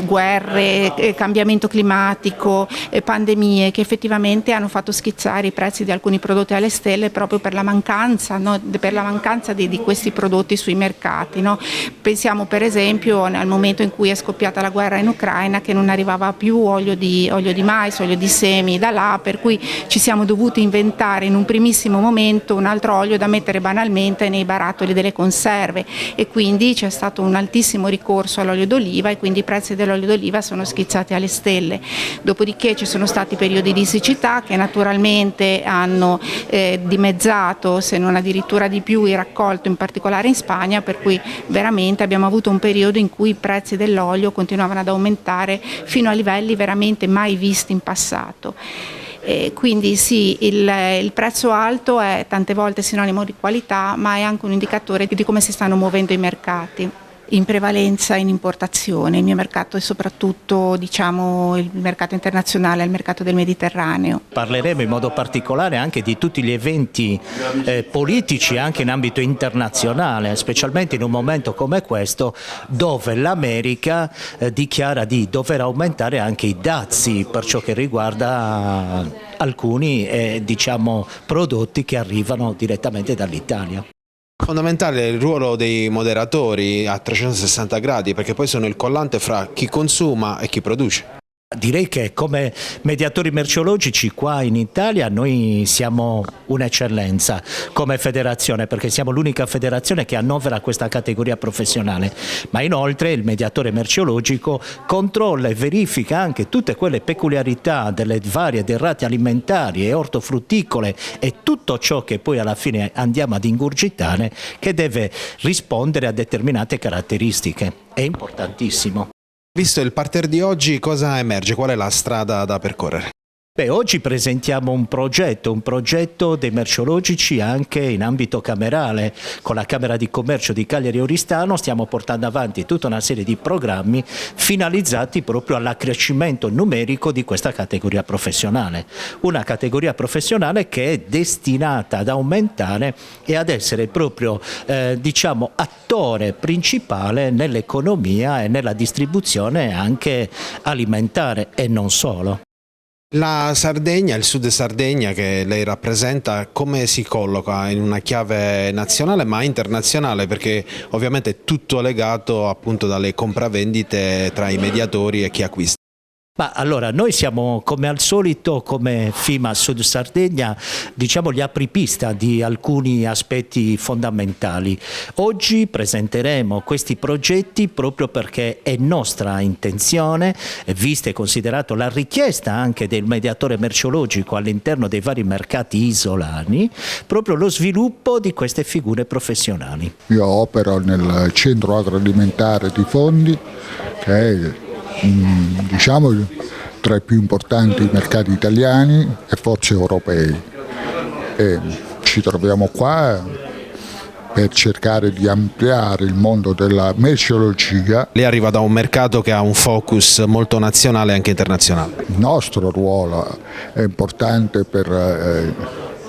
guerre, cambiamento climatico, pandemie, che effettivamente hanno fatto schizzare i prezzi di alcuni prodotti alle stelle proprio per la mancanza, no? Per la mancanza di questi prodotti sui mercati, no? Pensiamo per esempio al momento in cui è scoppiata la guerra in Ucraina, che non arrivava più olio di mais, olio di semi da là, per cui ci siamo dovuti inventare in un primissimo momento un altro olio da mettere banalmente nei barattoli delle conserve, e quindi c'è stato un altissimo ricorso all'olio d'oliva e quindi i prezzi dell'olio d'oliva sono schizzati alle stelle. Dopodiché ci sono stati periodi di siccità che naturalmente hanno dimezzato, se non addirittura di più, il raccolto, in particolare in Spagna, per cui veramente abbiamo avuto un periodo in cui i prezzi dell'olio continuavano ad aumentare fino a livelli veramente mai visti in passato. Quindi sì, il prezzo alto è tante volte sinonimo di qualità, ma è anche un indicatore di come si stanno muovendo i mercati. In prevalenza in importazione, il mio mercato è soprattutto, diciamo, il mercato internazionale, il mercato del Mediterraneo. Parleremo in modo particolare anche di tutti gli eventi politici anche in ambito internazionale, specialmente in un momento come questo dove l'America dichiara di dover aumentare anche i dazi per ciò che riguarda alcuni diciamo, prodotti che arrivano direttamente dall'Italia. Fondamentale il ruolo dei moderatori a 360 gradi, perché poi sono il collante fra chi consuma e chi produce. Direi che come mediatori merceologici qua in Italia noi siamo un'eccellenza come federazione, perché siamo l'unica federazione che annovera questa categoria professionale, ma inoltre il mediatore merceologico controlla e verifica anche tutte quelle peculiarità delle varie derrate alimentari e ortofrutticole e tutto ciò che poi alla fine andiamo ad ingurgitare, che deve rispondere a determinate caratteristiche. È importantissimo. Visto il parterre di oggi, cosa emerge? Qual è la strada da percorrere? Oggi presentiamo un progetto dei merceologici anche in ambito camerale. Con la Camera di Commercio di Cagliari Oristano stiamo portando avanti tutta una serie di programmi finalizzati proprio all'accrescimento numerico di questa categoria professionale. Una categoria professionale che è destinata ad aumentare e ad essere proprio diciamo, attore principale nell'economia e nella distribuzione anche alimentare e non solo. La Sardegna, il sud Sardegna che lei rappresenta, come si colloca in una chiave nazionale ma internazionale, perché ovviamente è tutto legato appunto dalle compravendite tra i mediatori e chi acquista? Ma allora noi siamo come al solito, come FIMA Sud Sardegna, diciamo gli apripista di alcuni aspetti fondamentali. Oggi presenteremo questi progetti proprio perché è nostra intenzione, vista e considerato la richiesta anche del mediatore merceologico all'interno dei vari mercati isolani, proprio lo sviluppo di queste figure professionali. Io opero nel centro agroalimentare di Fondi, che è diciamo tra i più importanti mercati italiani e forse europei, e ci troviamo qua per cercare di ampliare il mondo della merceologia. Lei arriva da un mercato che ha un focus molto nazionale e anche internazionale. Il nostro ruolo è importante per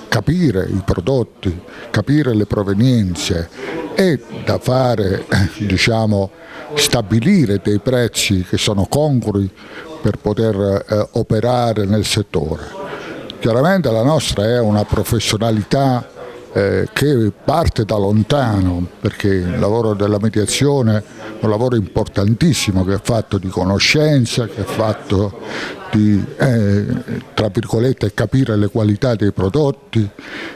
capire i prodotti, capire le provenienze e da fare, stabilire dei prezzi che sono congrui per poter operare nel settore. Chiaramente la nostra è una professionalità che parte da lontano, perché il lavoro della mediazione è un lavoro importantissimo che è fatto di conoscenza, che è fatto di, tra virgolette, capire le qualità dei prodotti,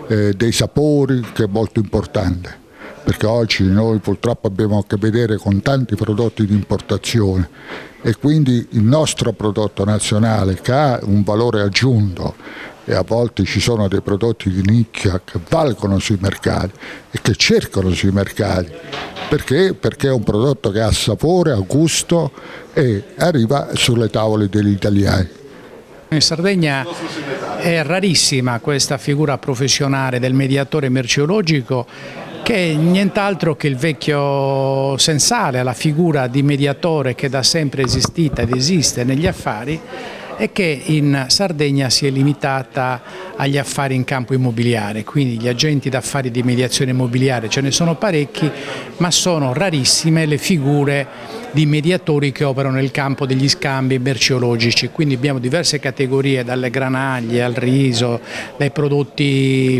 dei sapori, che è molto importante. Perché oggi noi purtroppo abbiamo a che vedere con tanti prodotti di importazione e quindi il nostro prodotto nazionale, che ha un valore aggiunto, e a volte ci sono dei prodotti di nicchia che valgono sui mercati e che cercano sui mercati. Perché? Perché è un prodotto che ha sapore, ha gusto e arriva sulle tavole degli italiani. In Sardegna è rarissima questa figura professionale del mediatore merceologico, che è nient'altro che il vecchio sensale, la figura di mediatore che da sempre è esistita ed esiste negli affari e che in Sardegna si è limitata agli affari in campo immobiliare, quindi gli agenti d'affari di mediazione immobiliare ce ne sono parecchi, ma sono rarissime le figure di mediatori che operano nel campo degli scambi merceologici, quindi abbiamo diverse categorie, dalle granaglie al riso, dai prodotti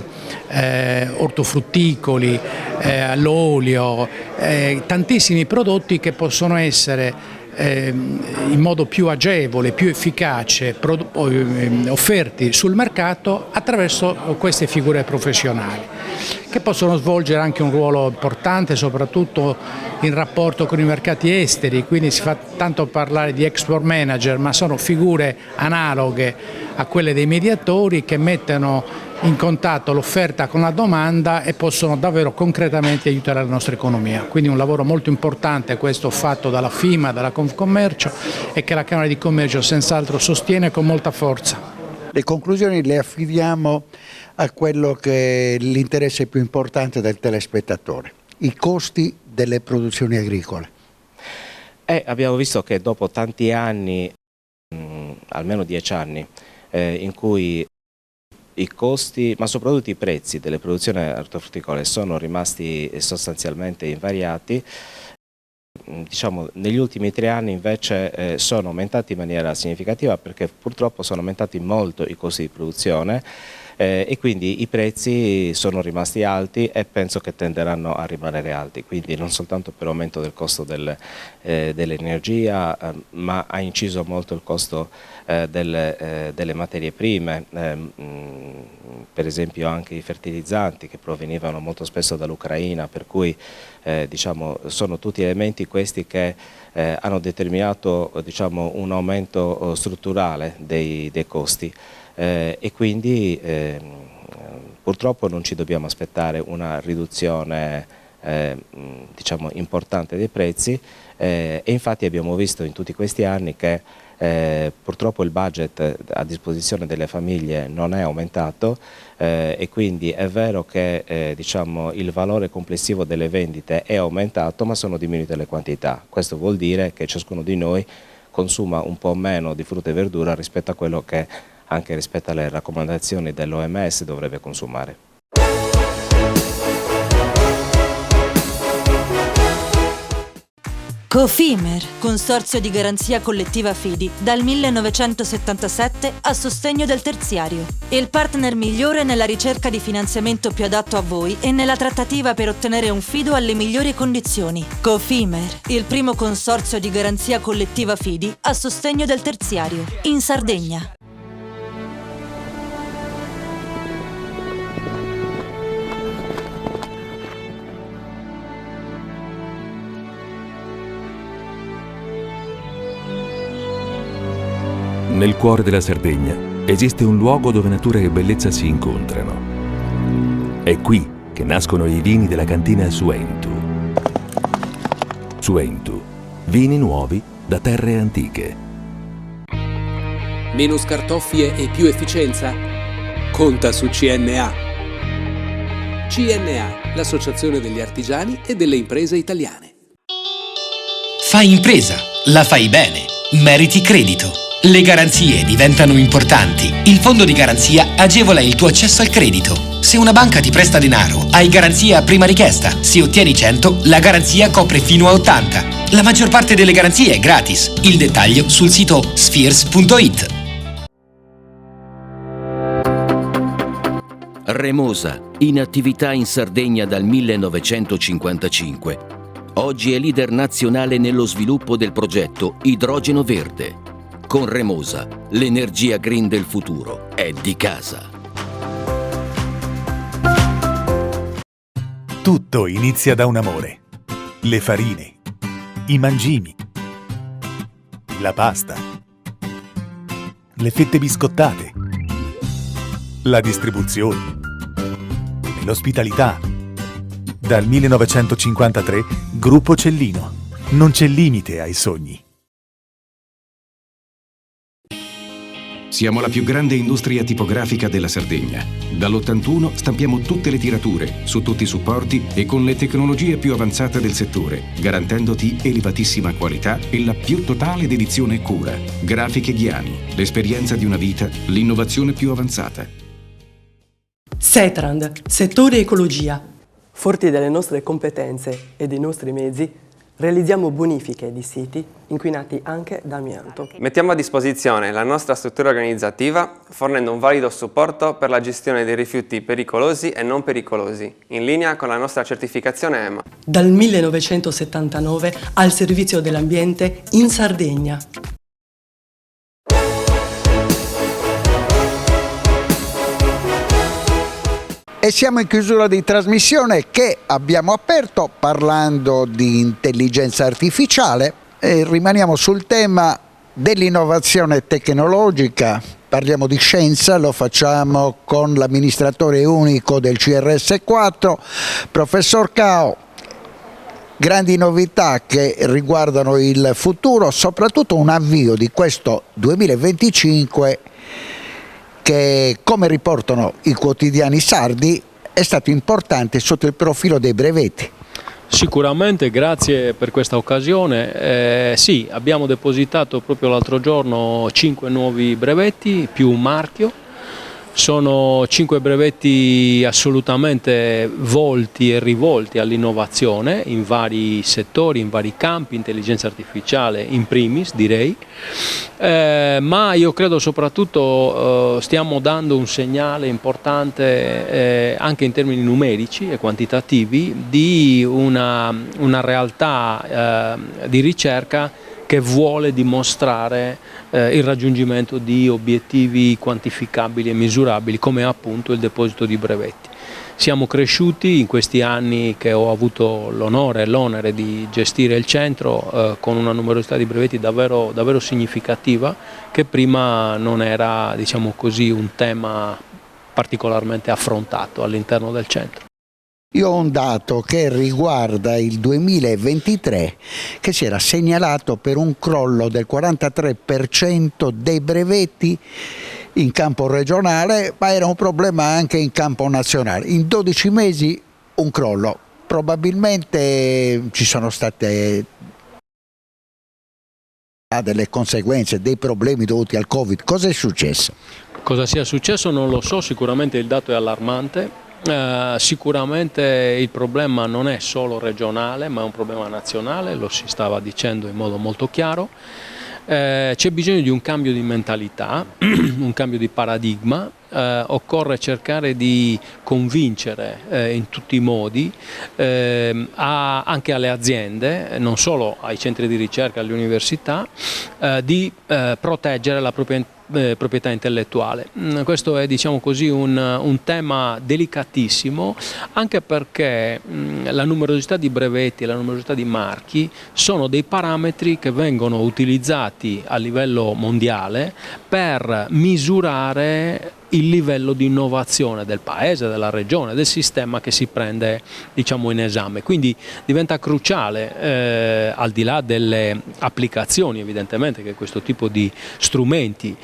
ortofrutticoli all'olio, tantissimi prodotti che possono essere in modo più agevole, più efficace, offerti sul mercato attraverso queste figure professionali, che possono svolgere anche un ruolo importante, soprattutto in rapporto con i mercati esteri, quindi si fa tanto parlare di export manager, ma sono figure analoghe a quelle dei mediatori che mettono in contatto l'offerta con la domanda e possono davvero concretamente aiutare la nostra economia. Quindi un lavoro molto importante questo fatto dalla FIMA, dalla Confcommercio e che la Camera di Commercio senz'altro sostiene con molta forza. Le conclusioni le affidiamo a quello che è l'interesse più importante del telespettatore, i costi delle produzioni agricole. Abbiamo visto che dopo tanti anni, almeno 10 anni, in cui i costi, ma soprattutto i prezzi delle produzioni ortofrutticole sono rimasti sostanzialmente invariati, diciamo, negli ultimi 3 anni invece sono aumentati in maniera significativa, perché purtroppo sono aumentati molto i costi di produzione e quindi i prezzi sono rimasti alti e penso che tenderanno a rimanere alti, quindi non soltanto per aumento del costo dell'energia, ma ha inciso molto il costo delle materie prime, per esempio anche i fertilizzanti che provenivano molto spesso dall'Ucraina, per cui diciamo, sono tutti elementi questi che hanno determinato, diciamo, un aumento strutturale dei costi. E quindi purtroppo non ci dobbiamo aspettare una riduzione diciamo, importante dei prezzi e infatti abbiamo visto in tutti questi anni che purtroppo il budget a disposizione delle famiglie non è aumentato e quindi è vero che diciamo, il valore complessivo delle vendite è aumentato, ma sono diminuite le quantità. Questo vuol dire che ciascuno di noi consuma un po' meno di frutta e verdura rispetto a quello che anche rispetto alle raccomandazioni dell'OMS dovrebbe consumare. Cofimer, consorzio di garanzia collettiva Fidi, dal 1977 a sostegno del terziario. Il partner migliore nella ricerca di finanziamento più adatto a voi e nella trattativa per ottenere un fido alle migliori condizioni. Cofimer, il primo consorzio di garanzia collettiva Fidi a sostegno del terziario, in Sardegna. Nel cuore della Sardegna esiste un luogo dove natura e bellezza si incontrano. È qui che nascono i vini della cantina Suentu. Suentu, vini nuovi da terre antiche. Meno scartoffie e più efficienza? Conta su CNA. CNA, l'associazione degli artigiani e delle imprese italiane. Fai impresa, la fai bene, meriti credito. Le garanzie diventano importanti. Il fondo di garanzia agevola il tuo accesso al credito. Se una banca ti presta denaro, hai garanzia a prima richiesta. Se ottieni 100, la garanzia copre fino a 80. La maggior parte delle garanzie è gratis. Il dettaglio sul sito spheres.it. Remosa, in attività in Sardegna dal 1955. Oggi è leader nazionale nello sviluppo del progetto Idrogeno Verde. Con Remosa, l'energia green del futuro è di casa. Tutto inizia da un amore. Le farine, i mangimi, la pasta, le fette biscottate, la distribuzione, l'ospitalità. Dal 1953, Gruppo Cellino. Non c'è limite ai sogni. Siamo la più grande industria tipografica della Sardegna. Dall'81 stampiamo tutte le tirature, su tutti i supporti e con le tecnologie più avanzate del settore, garantendoti elevatissima qualità e la più totale dedizione e cura. Grafiche Ghiani, l'esperienza di una vita, l'innovazione più avanzata. Setrand, settore ecologia. Forti delle nostre competenze e dei nostri mezzi, realizziamo bonifiche di siti inquinati anche da amianto. Mettiamo a disposizione la nostra struttura organizzativa fornendo un valido supporto per la gestione dei rifiuti pericolosi e non pericolosi, in linea con la nostra certificazione EMA. Dal 1979 al servizio dell'ambiente in Sardegna. E siamo in chiusura di trasmissione che abbiamo aperto parlando di intelligenza artificiale e rimaniamo sul tema dell'innovazione tecnologica. Parliamo di scienza, lo facciamo con l'amministratore unico del CRS4, professor Cao. Grandi novità che riguardano il futuro, soprattutto un avvio di questo 2025 che, come riportano i quotidiani sardi, è stato importante sotto il profilo dei brevetti. Sicuramente, grazie per questa occasione. Sì, abbiamo depositato proprio l'altro giorno 5 nuovi brevetti più un marchio. Sono 5 brevetti assolutamente volti e rivolti all'innovazione in vari settori, in vari campi, intelligenza artificiale in primis direi, ma io credo soprattutto stiamo dando un segnale importante anche in termini numerici e quantitativi di una realtà di ricerca che vuole dimostrare il raggiungimento di obiettivi quantificabili e misurabili come appunto il deposito di brevetti. Siamo cresciuti in questi anni che ho avuto l'onore e l'onere di gestire il centro con una numerosità di brevetti davvero significativa che prima non era, diciamo così, un tema particolarmente affrontato all'interno del centro. Io ho un dato che riguarda il 2023 che si era segnalato per un crollo del 43% dei brevetti in campo regionale, ma era un problema anche in campo nazionale. In 12 mesi un crollo, probabilmente ci sono state delle conseguenze, dei problemi dovuti al Covid. Cosa è successo? Cosa sia successo non lo so, sicuramente il dato è allarmante. Sicuramente il problema non è solo regionale ma è un problema nazionale, lo si stava dicendo in modo molto chiaro. C'è bisogno di un cambio di mentalità, un cambio di paradigma, occorre cercare di convincere in tutti i modi anche alle aziende, non solo ai centri di ricerca, alle università, di proteggere la proprietà intellettuale. Questo è, diciamo così, un tema delicatissimo, anche perché la numerosità di brevetti e la numerosità di marchi sono dei parametri che vengono utilizzati a livello mondiale per misurare il livello di innovazione del paese, della regione, del sistema che si prende, diciamo, in esame. Quindi diventa cruciale, al di là delle applicazioni evidentemente che questo tipo di strumenti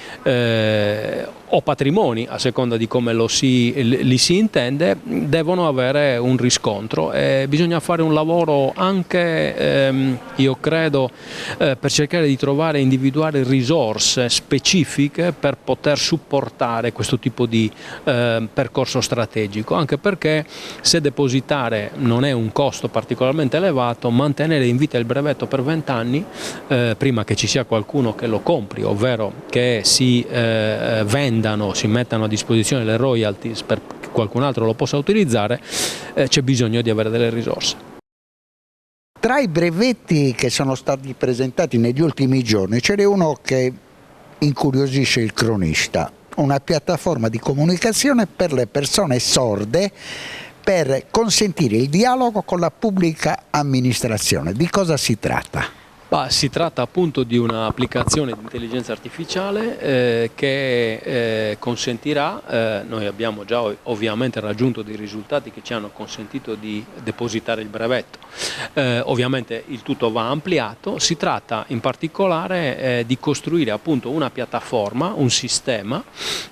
o patrimoni, a seconda di come li si intende, devono avere un riscontro, e bisogna fare un lavoro anche, io credo, per cercare di trovare e individuare risorse specifiche per poter supportare questo tipo di percorso strategico, anche perché se depositare non è un costo particolarmente elevato, mantenere in vita il brevetto per 20 anni, prima che ci sia qualcuno che lo compri, ovvero che si vendano, si mettano a disposizione le royalties per che qualcun altro lo possa utilizzare, c'è bisogno di avere delle risorse. Tra i brevetti che sono stati presentati negli ultimi giorni ce n'è uno che incuriosisce il cronista, una piattaforma di comunicazione per le persone sorde per consentire il dialogo con la pubblica amministrazione. Di cosa si tratta? Si tratta appunto di un'applicazione di intelligenza artificiale che consentirà, noi abbiamo già ovviamente raggiunto dei risultati che ci hanno consentito di depositare il brevetto, ovviamente il tutto va ampliato. Si tratta in particolare di costruire appunto una piattaforma, un sistema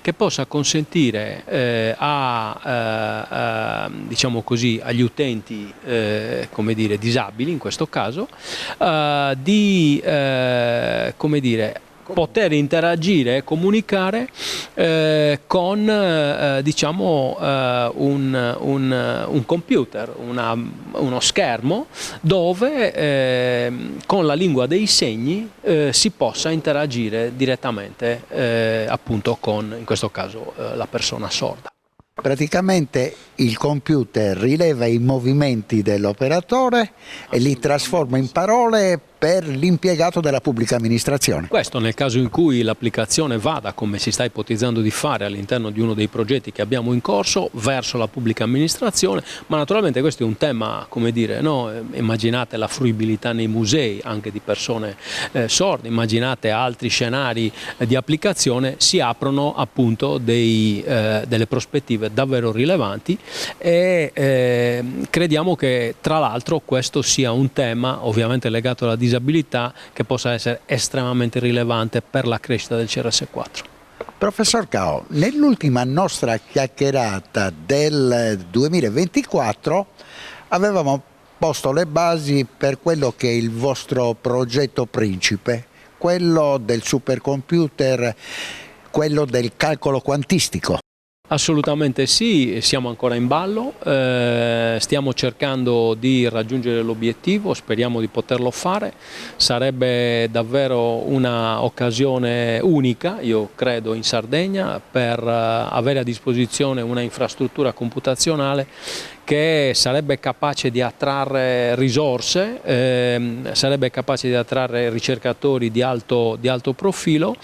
che possa consentire diciamo così, agli utenti come dire, disabili in questo caso, di come dire, poter interagire e comunicare con diciamo un computer, uno schermo dove con la lingua dei segni si possa interagire direttamente appunto con, in questo caso, la persona sorda. Praticamente il computer rileva i movimenti dell'operatore e li trasforma in parole per l'impiegato della pubblica amministrazione. Questo nel caso in cui l'applicazione vada, come si sta ipotizzando di fare all'interno di uno dei progetti che abbiamo in corso, verso la pubblica amministrazione, ma naturalmente questo è un tema, come dire, no? Immaginate la fruibilità nei musei anche di persone sorde, immaginate altri scenari di applicazione, si aprono appunto delle prospettive davvero rilevanti e crediamo che tra l'altro questo sia un tema ovviamente legato alla disabilità che possa essere estremamente rilevante per la crescita del CRS4. Professor Cao, nell'ultima nostra chiacchierata del 2024 avevamo posto le basi per quello che è il vostro progetto principe, quello del supercomputer, quello del calcolo quantistico. Assolutamente sì, siamo ancora in ballo, stiamo cercando di raggiungere l'obiettivo, speriamo di poterlo fare, sarebbe davvero una occasione unica, io credo, in Sardegna per avere a disposizione una infrastruttura computazionale che sarebbe capace di attrarre risorse, sarebbe capace di attrarre ricercatori di alto profilo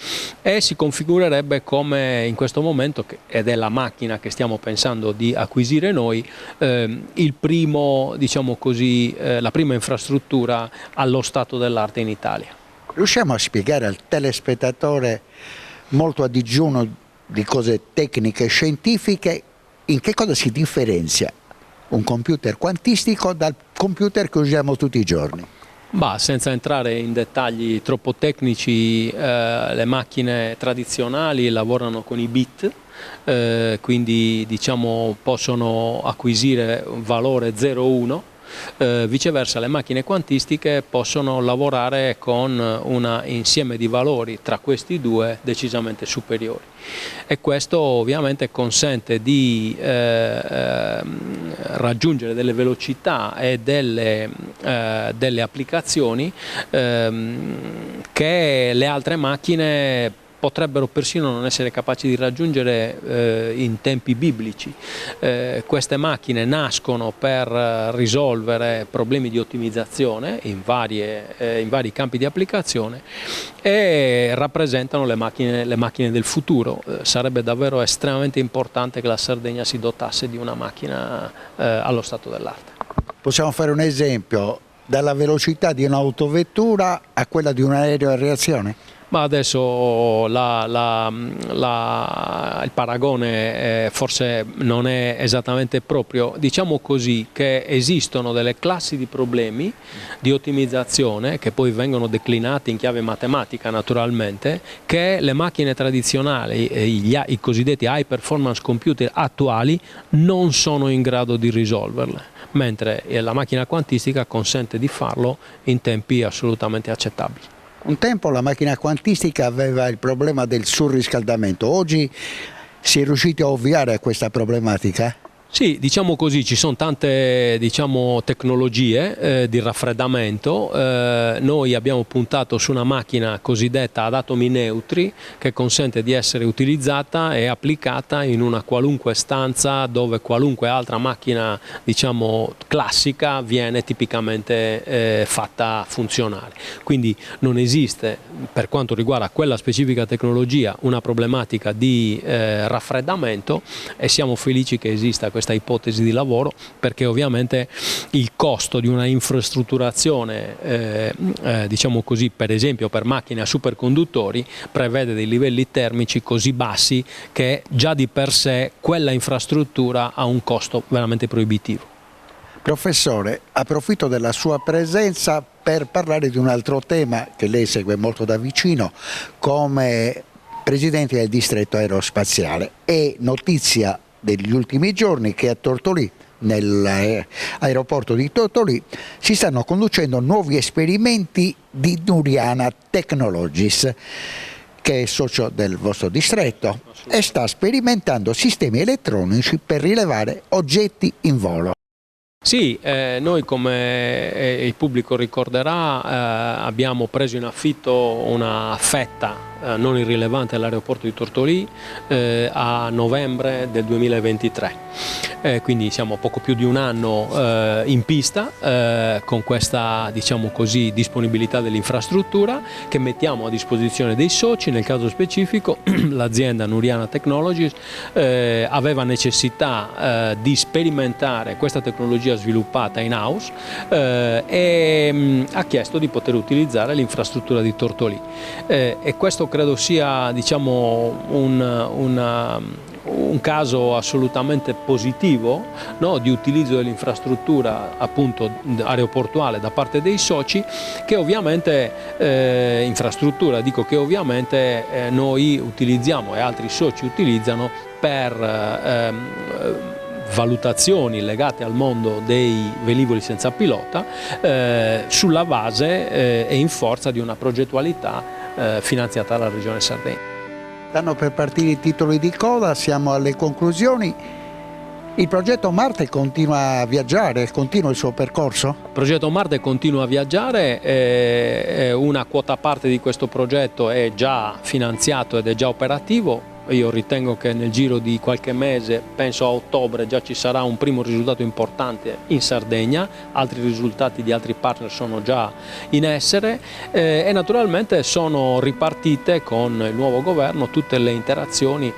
e si configurerebbe come in questo momento, ed è la macchina che stiamo pensando di acquisire noi, il primo, diciamo così, la prima infrastruttura allo stato dell'arte in Italia. Riusciamo a spiegare al telespettatore molto a digiuno di cose tecniche e scientifiche in che cosa si differenzia un computer quantistico dal computer che usiamo tutti i giorni? Senza entrare in dettagli troppo tecnici, le macchine tradizionali lavorano con i bit, quindi diciamo possono acquisire un valore 0,1. Viceversa le macchine quantistiche possono lavorare con un insieme di valori tra questi due decisamente superiori e questo ovviamente consente di raggiungere delle velocità e delle applicazioni che le altre macchine potrebbero persino non essere capaci di raggiungere in tempi biblici. Queste macchine nascono per risolvere problemi di ottimizzazione in vari campi di applicazione e rappresentano le macchine del futuro. Sarebbe davvero estremamente importante che la Sardegna si dotasse di una macchina allo stato dell'arte. Possiamo fare un esempio, dalla velocità di un'autovettura a quella di un aereo a reazione? Ma adesso il paragone forse non è esattamente proprio. Diciamo così che esistono delle classi di problemi di ottimizzazione che poi vengono declinati in chiave matematica naturalmente, che le macchine tradizionali, i cosiddetti high performance computer attuali non sono in grado di risolverle, mentre la macchina quantistica consente di farlo in tempi assolutamente accettabili. Un tempo la macchina quantistica aveva il problema del surriscaldamento, oggi si è riusciti a ovviare a questa problematica? Sì, diciamo così, ci sono tante tecnologie di raffreddamento. Noi abbiamo puntato su una macchina cosiddetta ad atomi neutri che consente di essere utilizzata e applicata in una qualunque stanza dove qualunque altra macchina classica viene tipicamente fatta funzionare. Quindi non esiste, per quanto riguarda quella specifica tecnologia, una problematica di raffreddamento, e siamo felici che esista questa ipotesi di lavoro, perché ovviamente il costo di una infrastrutturazione diciamo così, per esempio per macchine a superconduttori, prevede dei livelli termici così bassi che già di per sé quella infrastruttura ha un costo veramente proibitivo. Professore, approfitto della sua presenza per parlare di un altro tema che lei segue molto da vicino come Presidente del Distretto Aerospaziale. È notizia degli ultimi giorni che a Tortolì, nell'aeroporto di Tortolì, si stanno conducendo nuovi esperimenti di Nuriana Technologies, che è socio del vostro distretto e sta sperimentando sistemi elettronici per rilevare oggetti in volo. Sì, noi come il pubblico ricorderà abbiamo preso in affitto una fetta non irrilevante all'aeroporto di Tortolì a novembre del 2023. Quindi siamo poco più di un anno in pista con questa, diciamo così, disponibilità dell'infrastruttura che mettiamo a disposizione dei soci. Nel caso specifico l'azienda Nuriana Technologies aveva necessità di sperimentare questa tecnologia sviluppata in house e ha chiesto di poter utilizzare l'infrastruttura di Tortolì e questo credo sia, diciamo, un caso assolutamente positivo, no, di utilizzo dell'infrastruttura appunto aeroportuale da parte dei soci, che ovviamente infrastruttura, dico che ovviamente noi utilizziamo e altri soci utilizzano per valutazioni legate al mondo dei velivoli senza pilota sulla base e in forza di una progettualità finanziata dalla Regione Sardegna. Stanno per partire i titoli di coda, siamo alle conclusioni. Il progetto Marte continua a viaggiare, continua il suo percorso? Il progetto Marte continua a viaggiare, una quota parte di questo progetto è già finanziato ed è già operativo. Io ritengo che nel giro di qualche mese, penso a ottobre, già ci sarà un primo risultato importante in Sardegna, altri risultati di altri partner sono già in essere e naturalmente sono ripartite con il nuovo governo tutte le interazioni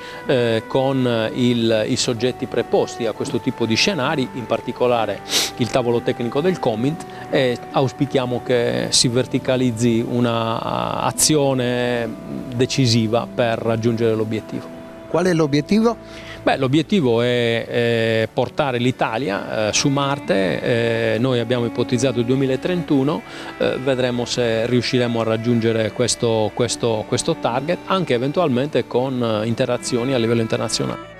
con i soggetti preposti a questo tipo di scenari, in particolare il tavolo tecnico del COMINT, e auspichiamo che si verticalizzi una azione decisiva per raggiungere l'obiettivo. Qual è l'obiettivo? Beh, l'obiettivo è portare l'Italia su Marte, noi abbiamo ipotizzato il 2031, vedremo se riusciremo a raggiungere questo target, anche eventualmente con interazioni a livello internazionale.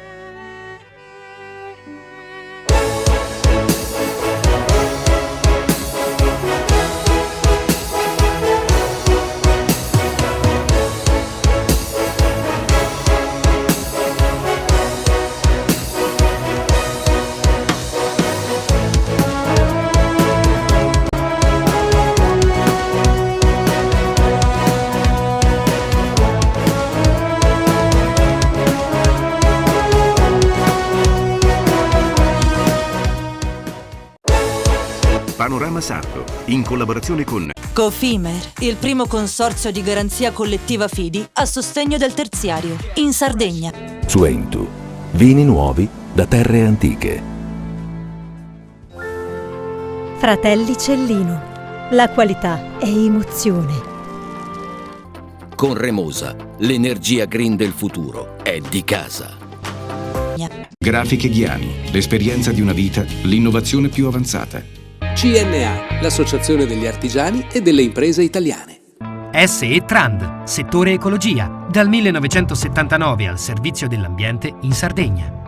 Panorama Sardo, in collaborazione con Cofimer, il primo consorzio di garanzia collettiva Fidi a sostegno del terziario, in Sardegna. Suentu, vini nuovi da terre antiche. Fratelli Cellino, la qualità è emozione. Con Remosa, l'energia green del futuro è di casa. Grafiche Ghiani, l'esperienza di una vita, l'innovazione più avanzata. CNA, l'associazione degli artigiani e delle imprese italiane. SE Trand, settore ecologia, dal 1979 al servizio dell'ambiente in Sardegna.